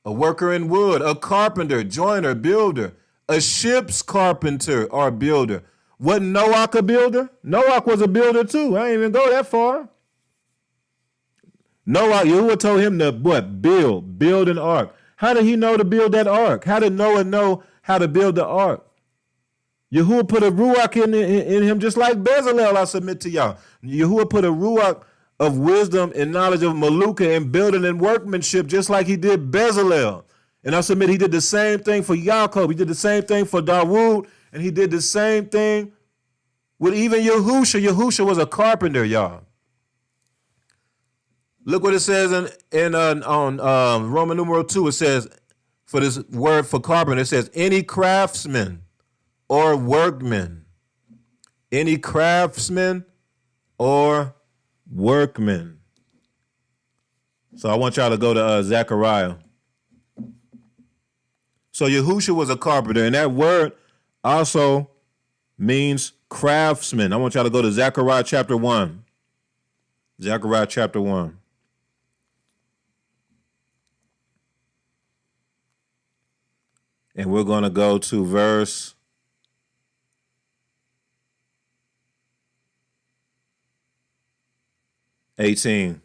A worker in wood, a carpenter, joiner, builder, a ship's carpenter or builder. Wasn't Noach a builder? Noach was a builder too. I ain't even go that far. Noah, Yahuwah told him to what? Build an ark. How did he know to build that ark? How did Noah know how to build the ark? Yahuwah put a ruach in him just like Bezalel, I submit to y'all. Yahuwah put a ruach of wisdom and knowledge of Maluka and building and workmanship just like he did Bezalel. And I submit he did the same thing for Yaakov. He did the same thing for Dawood. And he did the same thing with even Yahusha. Yahusha was a carpenter, y'all. Look what it says on Roman numeral 2. It says, for this word for carpenter, it says, any craftsman or workman. Any craftsman or workman. So I want y'all to go to Zechariah. So Yahusha was a carpenter, and that word also means craftsman. I want y'all to go to Zechariah chapter 1. Zechariah chapter 1. And we're going to go to verse 18.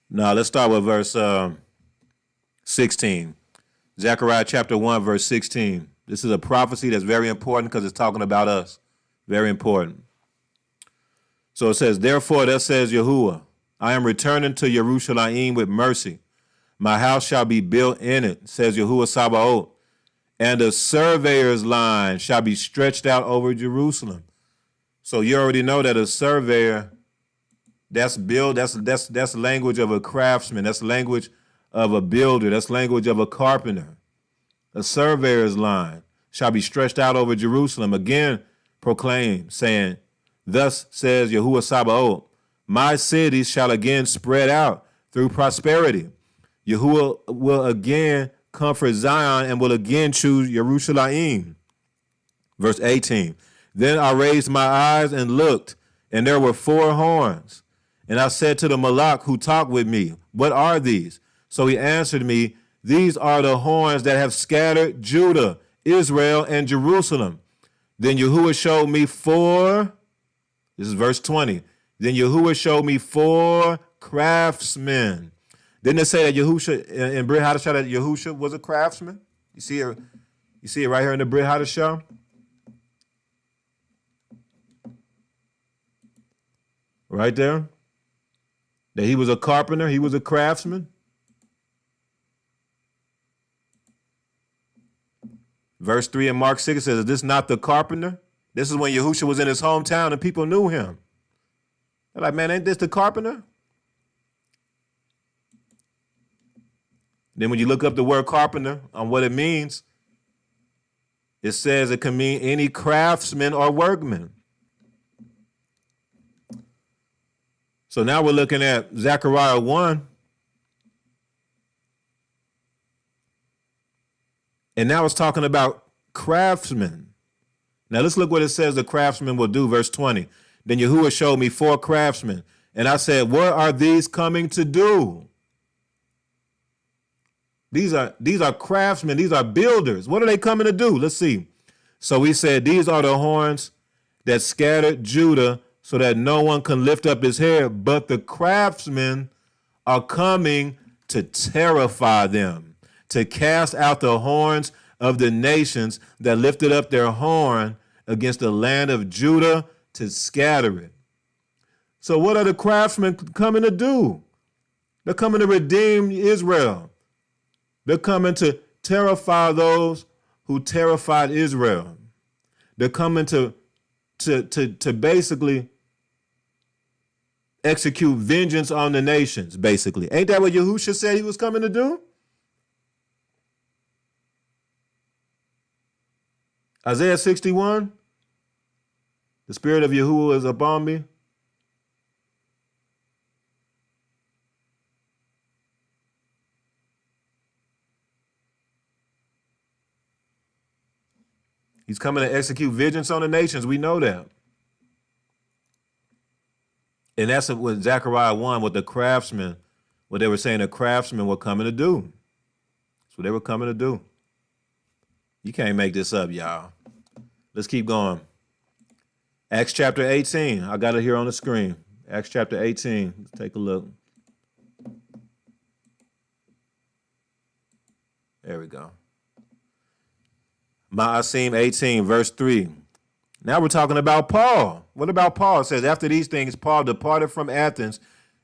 Now, let's start with verse 16. Zechariah chapter 1, verse 16. This is a prophecy that's very important because it's talking about us. Very important. So it says, therefore, thus says Yahuwah, I am returning to Yerushalayim with mercy. My house shall be built in it, says Yahuwah Sabaoth, and a surveyor's line shall be stretched out over Jerusalem. So you already know that a surveyor, that's language of a craftsman. That's language of a builder. That's language of a carpenter. A surveyor's line shall be stretched out over Jerusalem. Again, proclaim, saying, thus says Yahuwah Sabaoth, my cities shall again spread out through prosperity. Yahuwah will again comfort Zion and will again choose Yerushalayim. Verse 18, then I raised my eyes and looked, and there were 4 horns. And I said to the Malak who talked with me, what are these? So he answered me, these are the horns that have scattered Judah, Israel, and Jerusalem. Then Yahuwah showed me 4, this is verse 20. Then Yahuwah showed me 4 craftsmen. Didn't it say that Yahusha, in Brit Hadashah, that Yahusha was a craftsman? You see it right here in the Brit Hadashah? Right there. That he was a carpenter, he was a craftsman. Verse 3 in Mark 6 says, is this not the carpenter? This is when Yahusha was in his hometown and people knew him. They're like, man, ain't this the carpenter? Then when you look up the word carpenter on what it means, it says it can mean any craftsman or workman. So now we're looking at Zechariah 1. And now it's talking about craftsmen. Now let's look what it says the craftsmen will do, verse 20. Then Yahuwah showed me 4 craftsmen. And I said, what are these coming to do? These are craftsmen. These are builders. What are they coming to do? Let's see. So he said, these are the horns that scattered Judah so that no one can lift up his head. But the craftsmen are coming to terrify them, to cast out the horns of the nations that lifted up their horn against the land of Judah, to scatter it. So what are the craftsmen coming to do? They're coming to redeem Israel. They're coming to terrify those who terrified Israel. They're coming to basically execute vengeance on the nations, basically. Ain't that what Yahusha said he was coming to do? Isaiah 61, the Spirit of Yahuwah is upon me. He's coming to execute vengeance on the nations. We know that. And that's what Zechariah 1, what the craftsmen, what they were saying the craftsmen were coming to do. That's what they were coming to do. You can't make this up, y'all. Let's keep going. Acts chapter 18. I got it here on the screen. Acts chapter 18. Let's take a look. There we go. Ma'asim 18, verse 3. Now we're talking about Paul. What about Paul? It says, after these things, Paul departed from Athens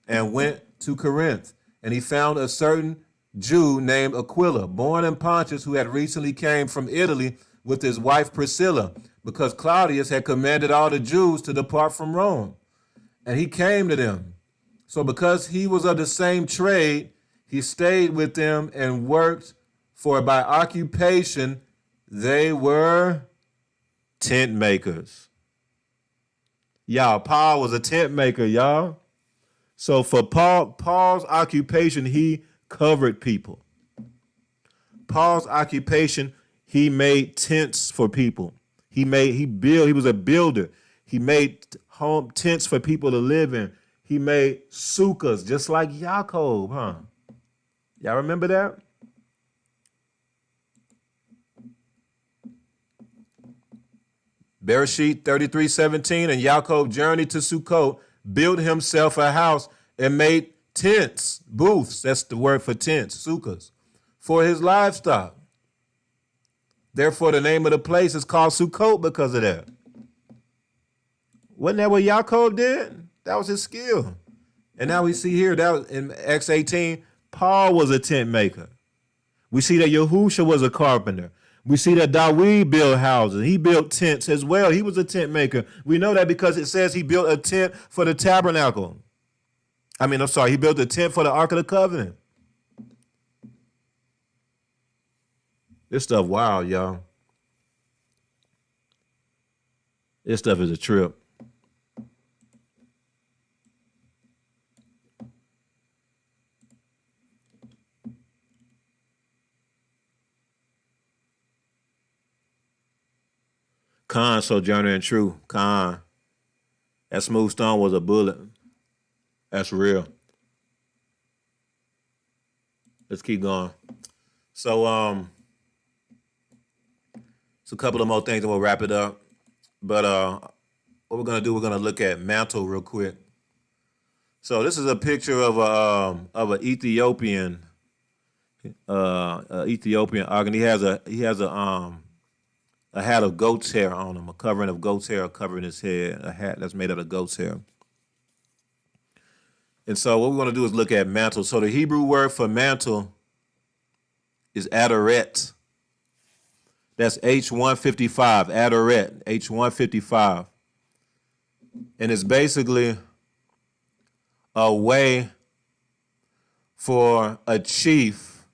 and went to Corinth. And he found a certain Jew named Aquila, born in Pontus, who had recently came from Italy with his wife Priscilla, because Claudius had commanded all the Jews to depart from Rome. And he came to them. So because he was of the same trade, he stayed with them and worked, for by occupation they were tent makers. Y'all, Paul was a tent maker, y'all. So for Paul's occupation, he covered people. Paul's occupation, he made tents for people. He was a builder. He made home tents for people to live in. He made sukkahs, just like Yaakov, huh? Y'all remember that? Bereshit 33:17, and Yaakov journeyed to Sukkot, built himself a house, and made tents, booths, that's the word for tents, sukkahs, for his livestock. Therefore, the name of the place is called Sukkot because of that. Wasn't that what Yaakov did? That was his skill. And now we see here, that was in Acts 18, Paul was a tent maker. We see that Yahusha was a carpenter. We see that Dawid built houses. He built tents as well. He was a tent maker. We know that because it says he built a tent for the tabernacle. He built a tent for the Ark of the Covenant. This stuff wild, y'all. This stuff is a trip. Khan, sojourner and true. Khan. That smooth stone was a bullet. That's real. Let's keep going. So, it's a couple of more things and we'll wrap it up. But what we're gonna do, we're gonna look at mantle real quick. So this is a picture of an Ethiopian organ. He has a hat of goat's hair on him, a covering of goat's hair covering his head, a hat that's made out of goat's hair. And so what we're going to do is look at mantle. So the Hebrew word for mantle is adoret. That's H155, adoret, H155. And it's basically a way for a chief.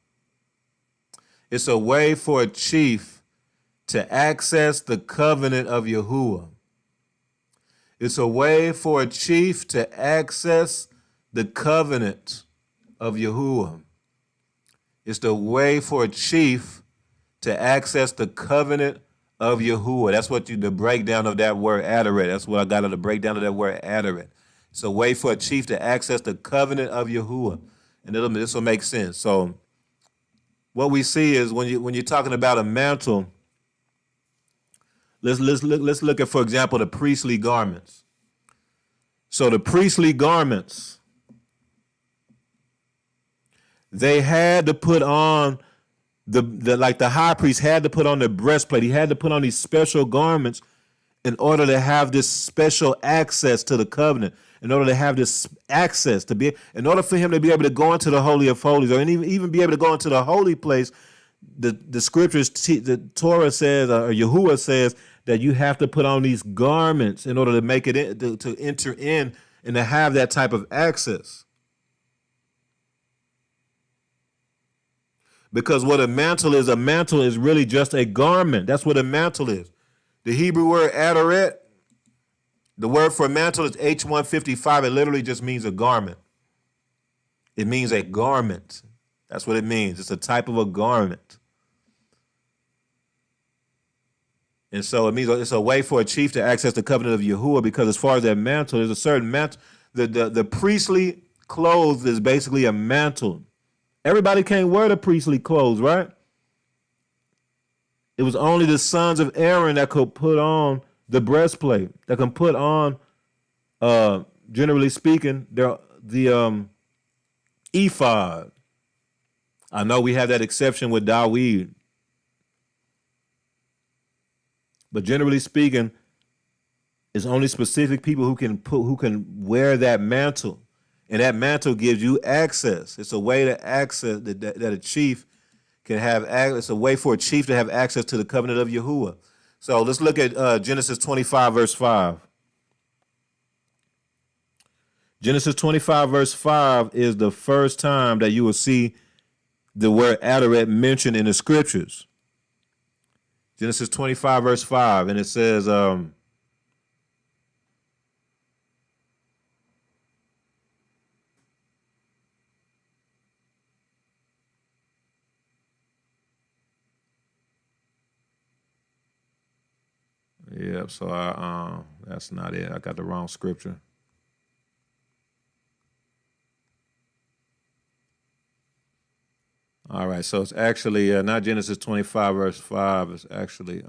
It's a way for a chief to access the covenant of Yahuwah. It's a way for a chief to access the covenant of Yahuwah. It's the way for a chief to access the covenant of Yahuwah. That's what the breakdown of that word adoret. That's what I got of the breakdown of that word adoret. It's a way for a chief to access the covenant of Yahuwah. And this will make sense. So what we see is when you're talking about a mantle, let's look at, for example, the priestly garments. So the priestly garments, they had to put on the high priest had to put on the breastplate. He had to put on these special garments in order to have this special access to the covenant, in order to have this access in order for him to be able to go into the Holy of Holies, or even be able to go into the holy place. The scriptures, the Torah says, or Yahuwah says, that you have to put on these garments in order to make it to enter in and to have that type of access. Because what a mantle is really just a garment. That's what a mantle is. The Hebrew word adoret, the word for mantle is H155. It literally just means a garment. It means a garment. That's what it means. It's a type of a garment. And so it means it's a way for a chief to access the covenant of Yahuwah, because as far as that mantle, there's a certain mantle. The priestly clothes is basically a mantle. Everybody can't wear the priestly clothes, right? It was only the sons of Aaron that could put on the breastplate, that can put on, generally speaking, the ephod. I know we have that exception with Dawid, but generally speaking, it's only specific people who can wear that mantle. And that mantle gives you access. It's a way to access that a chief can have. It's a way for a chief to have access to the covenant of Yahuwah. So let's look at Genesis 25, verse 5. Genesis 25, verse 5 is the first time that you will see the word adoret mentioned in the scriptures. Genesis 25, verse 5, and it says, yep, so that's not it. I got the wrong scripture. All right, so it's actually not Genesis 25, verse 5. It's actually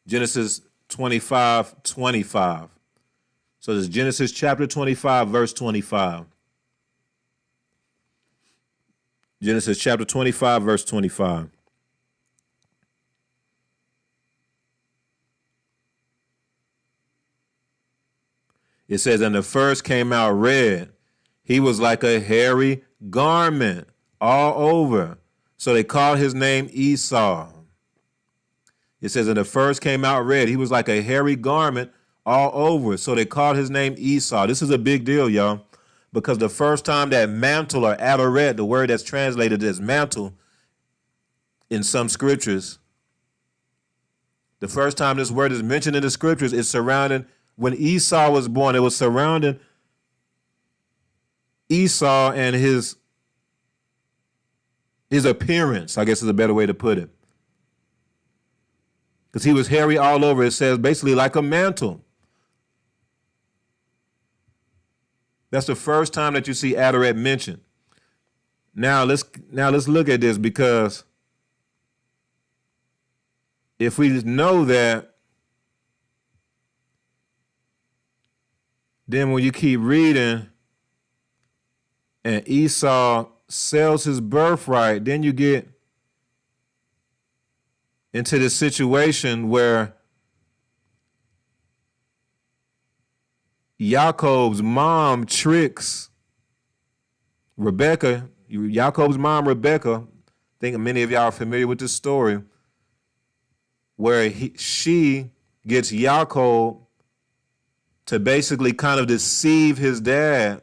Genesis 25, 25. So it's Genesis chapter 25, verse 25. Genesis chapter 25, verse 25. It says, and the first came out red. He was like a hairy garment all over. So they called his name Esau. It says, and the first came out red. He was like a hairy garment all over. So they called his name Esau. This is a big deal, y'all, because the first time that mantle or adoret, the word that's translated as mantle in some scriptures, the first time this word is mentioned in the scriptures, it's surrounding, when Esau was born, it was surrounding Esau and his appearance, I guess is a better way to put it. Because he was hairy all over. It says basically like a mantle. That's the first time that you see adoret mentioned. Now let's look at this, because if we know that, then when you keep reading and Esau sells his birthright, then you get into this situation where Jacob's mom tricks Rebecca. Jacob's mom, Rebecca, I think many of y'all are familiar with this story, where she gets Jacob to basically kind of deceive his dad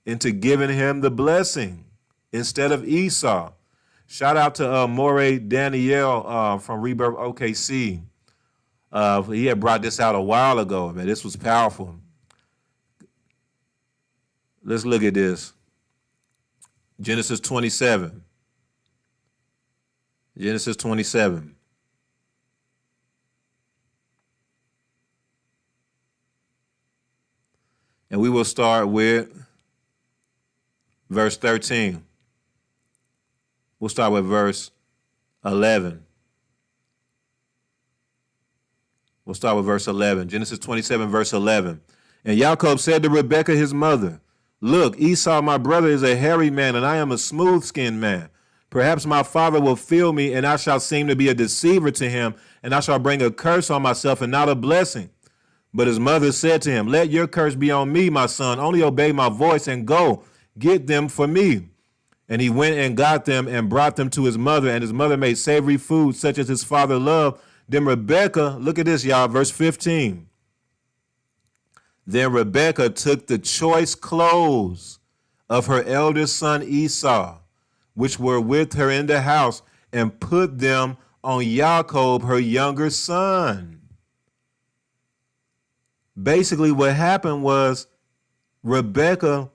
into giving him the blessing instead of Esau. Shout out to Moray Danielle from Rebirth OKC. He had brought this out a while ago, man. This was powerful. Let's look at this. Genesis 27. Genesis 27. And we will start with verse 13. We'll start with verse 11. We'll start with verse 11. Genesis 27, verse 11. And Jacob said to Rebekah, his mother, look, Esau, my brother, is a hairy man, and I am a smooth-skinned man. Perhaps my father will feel me, and I shall seem to be a deceiver to him, and I shall bring a curse on myself and not a blessing. But his mother said to him, let your curse be on me, my son. Only obey my voice and go, get them for me. And he went and got them and brought them to his mother, and his mother made savory food such as his father loved. Then Rebekah, look at this, y'all, verse 15. Then Rebekah took the choice clothes of her eldest son Esau, which were with her in the house, and put them on Jacob, her younger son. Basically, what happened was Rebekah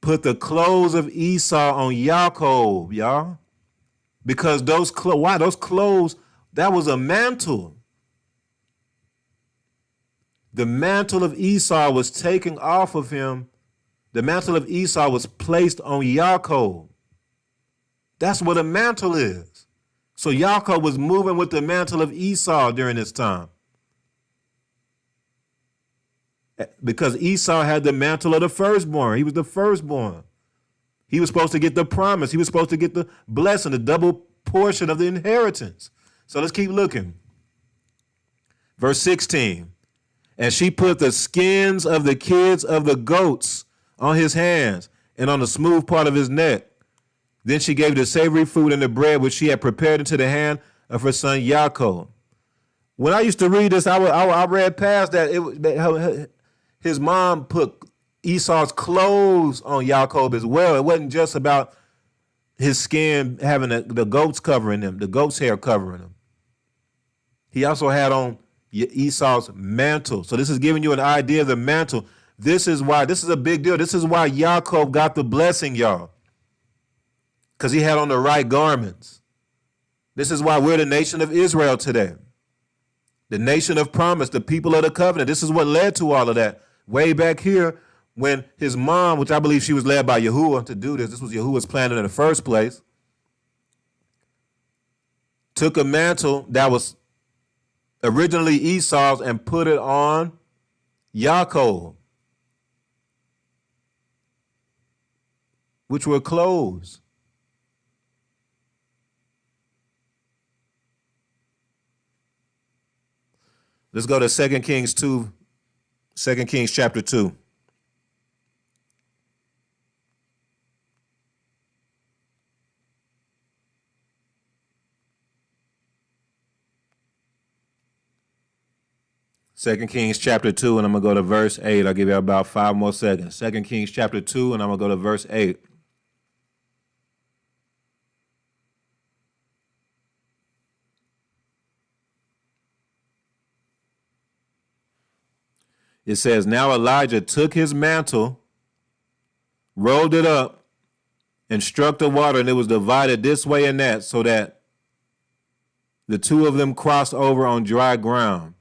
put the clothes of Esau on Jacob, y'all. Because those clothes, why? Those clothes, that was a mantle. The mantle of Esau was taken off of him. The mantle of Esau was placed on Jacob. That's what a mantle is. So Jacob was moving with the mantle of Esau during this time. Because Esau had the mantle of the firstborn. He was the firstborn. He was supposed to get the promise. He was supposed to get the blessing, the double portion of the inheritance. So let's keep looking. Verse 16. And she put the skins of the kids of the goats on his hands and on the smooth part of his neck. Then she gave the savory food and the bread which she had prepared into the hand of her son Jacob. When I used to read this, I read past that his mom put Esau's clothes on Jacob as well. It wasn't just about his skin having the goats covering him, the goat's hair covering him. He also had on Esau's mantle. So this is giving you an idea of the mantle. This is a big deal. This is why Jacob got the blessing, y'all. Because he had on the right garments. This is why we're the nation of Israel today. The nation of promise, the people of the covenant. This is what led to all of that. Way back here when his mom, which I believe she was led by Yahuwah to do this. This was Yahuwah's plan in the first place. Took a mantle that was originally Esau's and put it on Jacob, which were clothes. Let's go to 2 Kings 2, 2 Kings chapter 2. Second Kings chapter 2, and I'm going to go to verse 8. I'll give you about 5 more seconds. 2 Kings chapter 2, and I'm going to go to verse 8. It says, now Elijah took his mantle, rolled it up, and struck the water, and it was divided this way and that, so that the two of them crossed over on dry ground.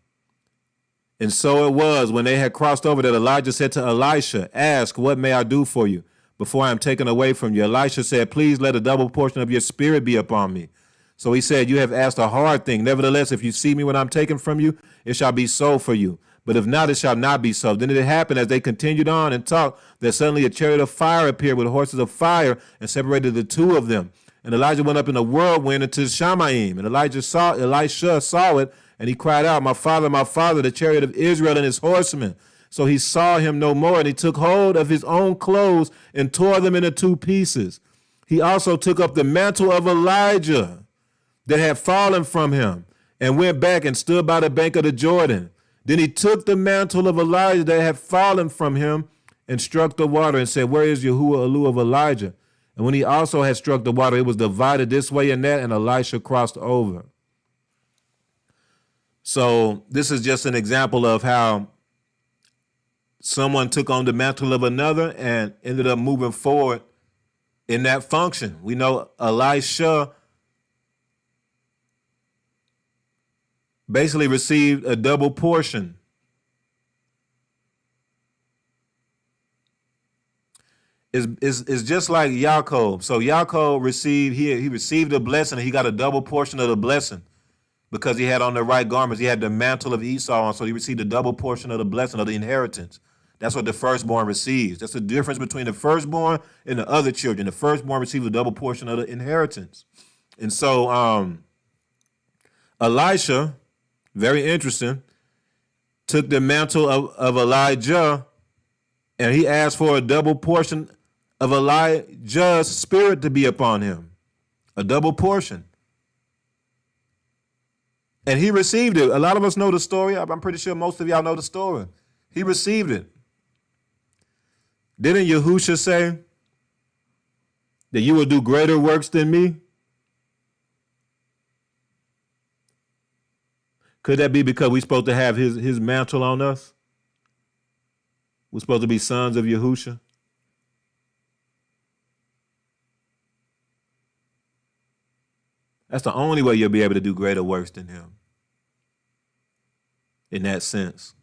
And so it was, when they had crossed over, that Elijah said to Elisha, ask, what may I do for you before I am taken away from you? Elisha said, please let a double portion of your spirit be upon me. So he said, you have asked a hard thing. Nevertheless, if you see me when I'm taken from you, it shall be so for you. But if not, it shall not be so. Then it happened as they continued on and talked that suddenly a chariot of fire appeared with horses of fire and separated the two of them. And Elijah went up in a whirlwind into Shamaim. And Elisha saw it, and he cried out, my father, the chariot of Israel and his horsemen. So he saw him no more, and he took hold of his own clothes and tore them into two pieces. He also took up the mantle of Elijah that had fallen from him and went back and stood by the bank of the Jordan. Then he took the mantle of Elijah that had fallen from him and struck the water and said, where is Yahuwah Elu of Elijah? And when he also had struck the water, it was divided this way and that, and Elisha crossed over. So this is just an example of how someone took on the mantle of another and ended up moving forward in that function. We know Elisha basically received a double portion. It's just like Yaakov. So Yaakov received, he received a blessing, and he got a double portion of the blessing because he had on the right garments. He had the mantle of Esau on, so he received a double portion of the blessing of the inheritance. That's what the firstborn receives. That's the difference between the firstborn and the other children. The firstborn receives a double portion of the inheritance. And so Elisha, very interesting, took the mantle of Elijah, and he asked for a double portion of Elijah's spirit to be upon him. A double portion. And he received it. A lot of us know the story. I'm pretty sure most of y'all know the story. He received it. Didn't Yahusha say that you will do greater works than me? Could that be because we're supposed to have his mantle on us? We're supposed to be sons of Yahusha? That's the only way you'll be able to do greater works than him. In that sense.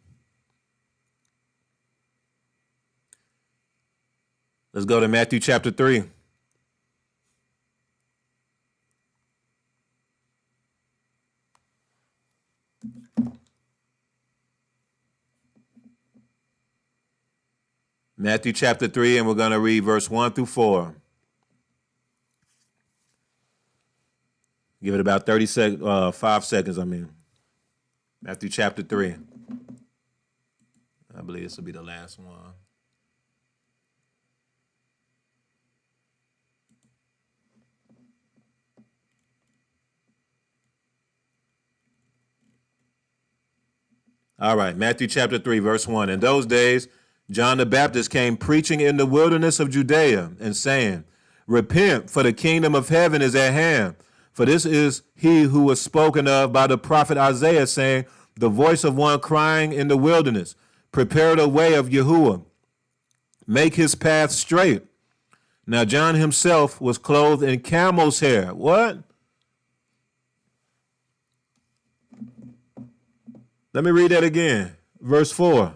Let's go to Matthew chapter 3. Matthew chapter 3, and we're going to read verse 1 through 4. Give it about 5 seconds, Matthew chapter 3. I believe this will be the last one. All right, Matthew chapter 3, verse 1. In those days, John the Baptist came preaching in the wilderness of Judea and saying, repent, for the kingdom of heaven is at hand. For this is he who was spoken of by the prophet Isaiah, saying, the voice of one crying in the wilderness, prepare the way of Yahuwah, make his path straight. Now John himself was clothed in camel's hair. What? Let me read that again. Verse 4.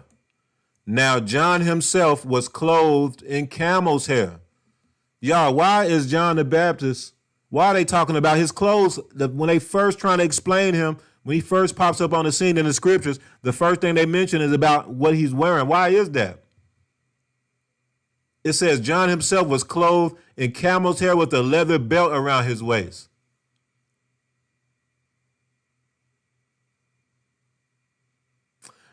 Now John himself was clothed in camel's hair. Y'all, why is John the Baptist, why are they talking about his clothes? When they first trying to explain him, when he first pops up on the scene in the scriptures, the first thing they mention is about what he's wearing. Why is that? It says John himself was clothed in camel's hair with a leather belt around his waist.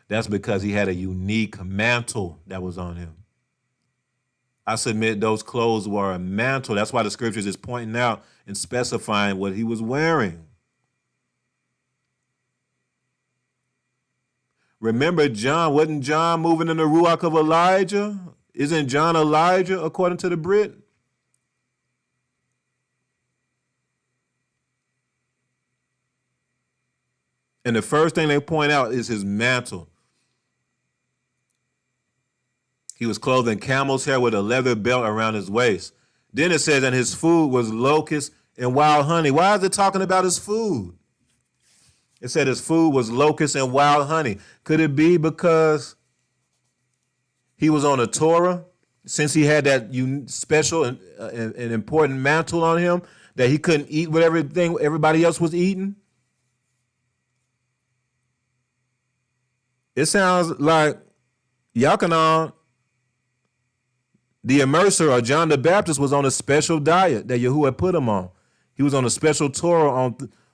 That's because he had a unique mantle that was on him. I submit those clothes were a mantle. That's why the scriptures is pointing out and specifying what he was wearing. Remember, wasn't John moving in the ruach of Elijah? Isn't John Elijah according to the Brit? And the first thing they point out is his mantle. He was clothed in camel's hair with a leather belt around his waist. Then it says, and his food was locusts and wild honey. Why is it talking about his food? It said his food was locusts and wild honey. Could it be because he was on a Torah, since he had that special and important mantle on him, that he couldn't eat what everybody else was eating? It sounds like Yachanan, the immerser, or John the Baptist, was on a special diet that Yahuwah put him on. He was on a special Torah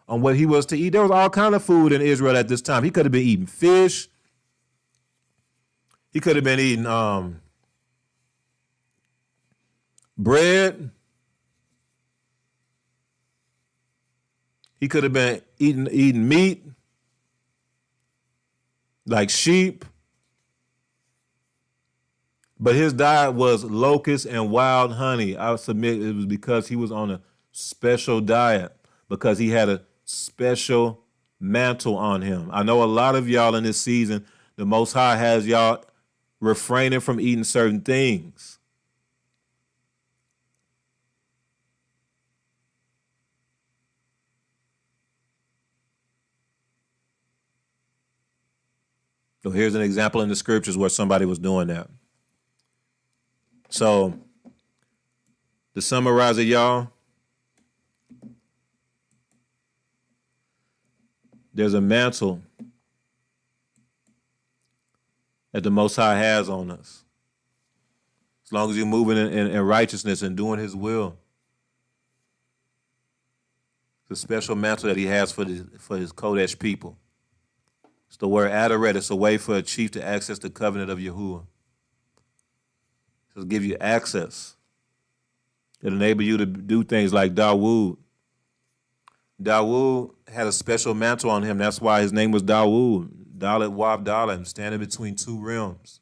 on what he was to eat. There was all kind of food in Israel at this time. He could have been eating fish. He could have been eating bread. He could have been eating meat, like sheep. But his diet was locusts and wild honey. I submit it was because he was on a special diet, because he had a special mantle on him. I know a lot of y'all in this season, the Most High has y'all refraining from eating certain things. So here's an example in the scriptures where somebody was doing that. So, to summarize it, y'all, there's a mantle that the Most High has on us. As long as you're moving in righteousness and doing his will. It's a special mantle that he has for his Kodesh people. It's the word Adoret. It's a way for a chief to access the covenant of Yahuwah. It'll give you access. It'll enable you to do things like Dawood. Dawood had a special mantle on him. That's why his name was Dawood. Dalet Wav Dalet, standing between two realms.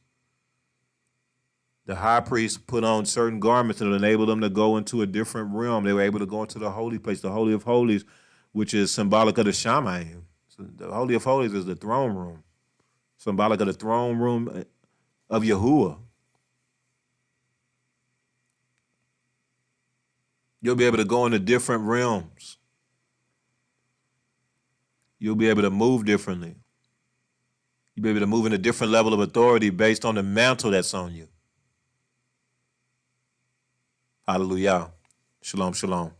The high priest put on certain garments that enabled them to go into a different realm. They were able to go into the holy place, the Holy of Holies, which is symbolic of the Shamayim. So the Holy of Holies is the throne room, symbolic of the throne room of Yahuwah. You'll be able to go into different realms. You'll be able to move differently. You'll be able to move in a different level of authority based on the mantle that's on you. Hallelujah. Shalom, shalom.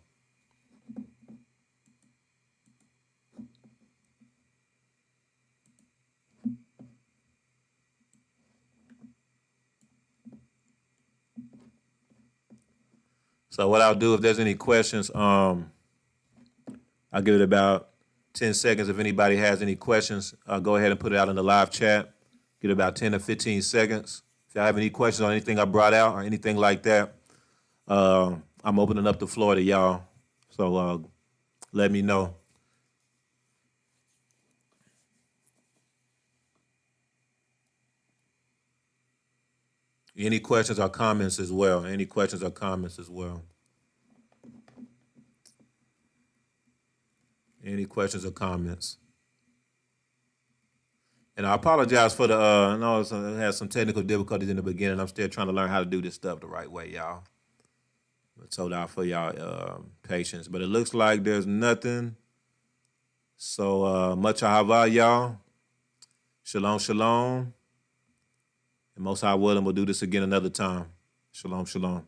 So what I'll do, if there's any questions, I'll give it about 10 seconds. If anybody has any questions, go ahead and put it out in the live chat. Get about 10 to 15 seconds. If y'all have any questions on anything I brought out or anything like that, I'm opening up the floor to y'all. So let me know. Any questions or comments as well? Any questions or comments as well? Any questions or comments? And I apologize for I know I had some technical difficulties in the beginning. I'm still trying to learn how to do this stuff the right way, y'all. I told out for y'all patience. But it looks like there's nothing. So much ahava, y'all. Shalom, shalom. And most high willing, we'll do this again another time. Shalom, shalom.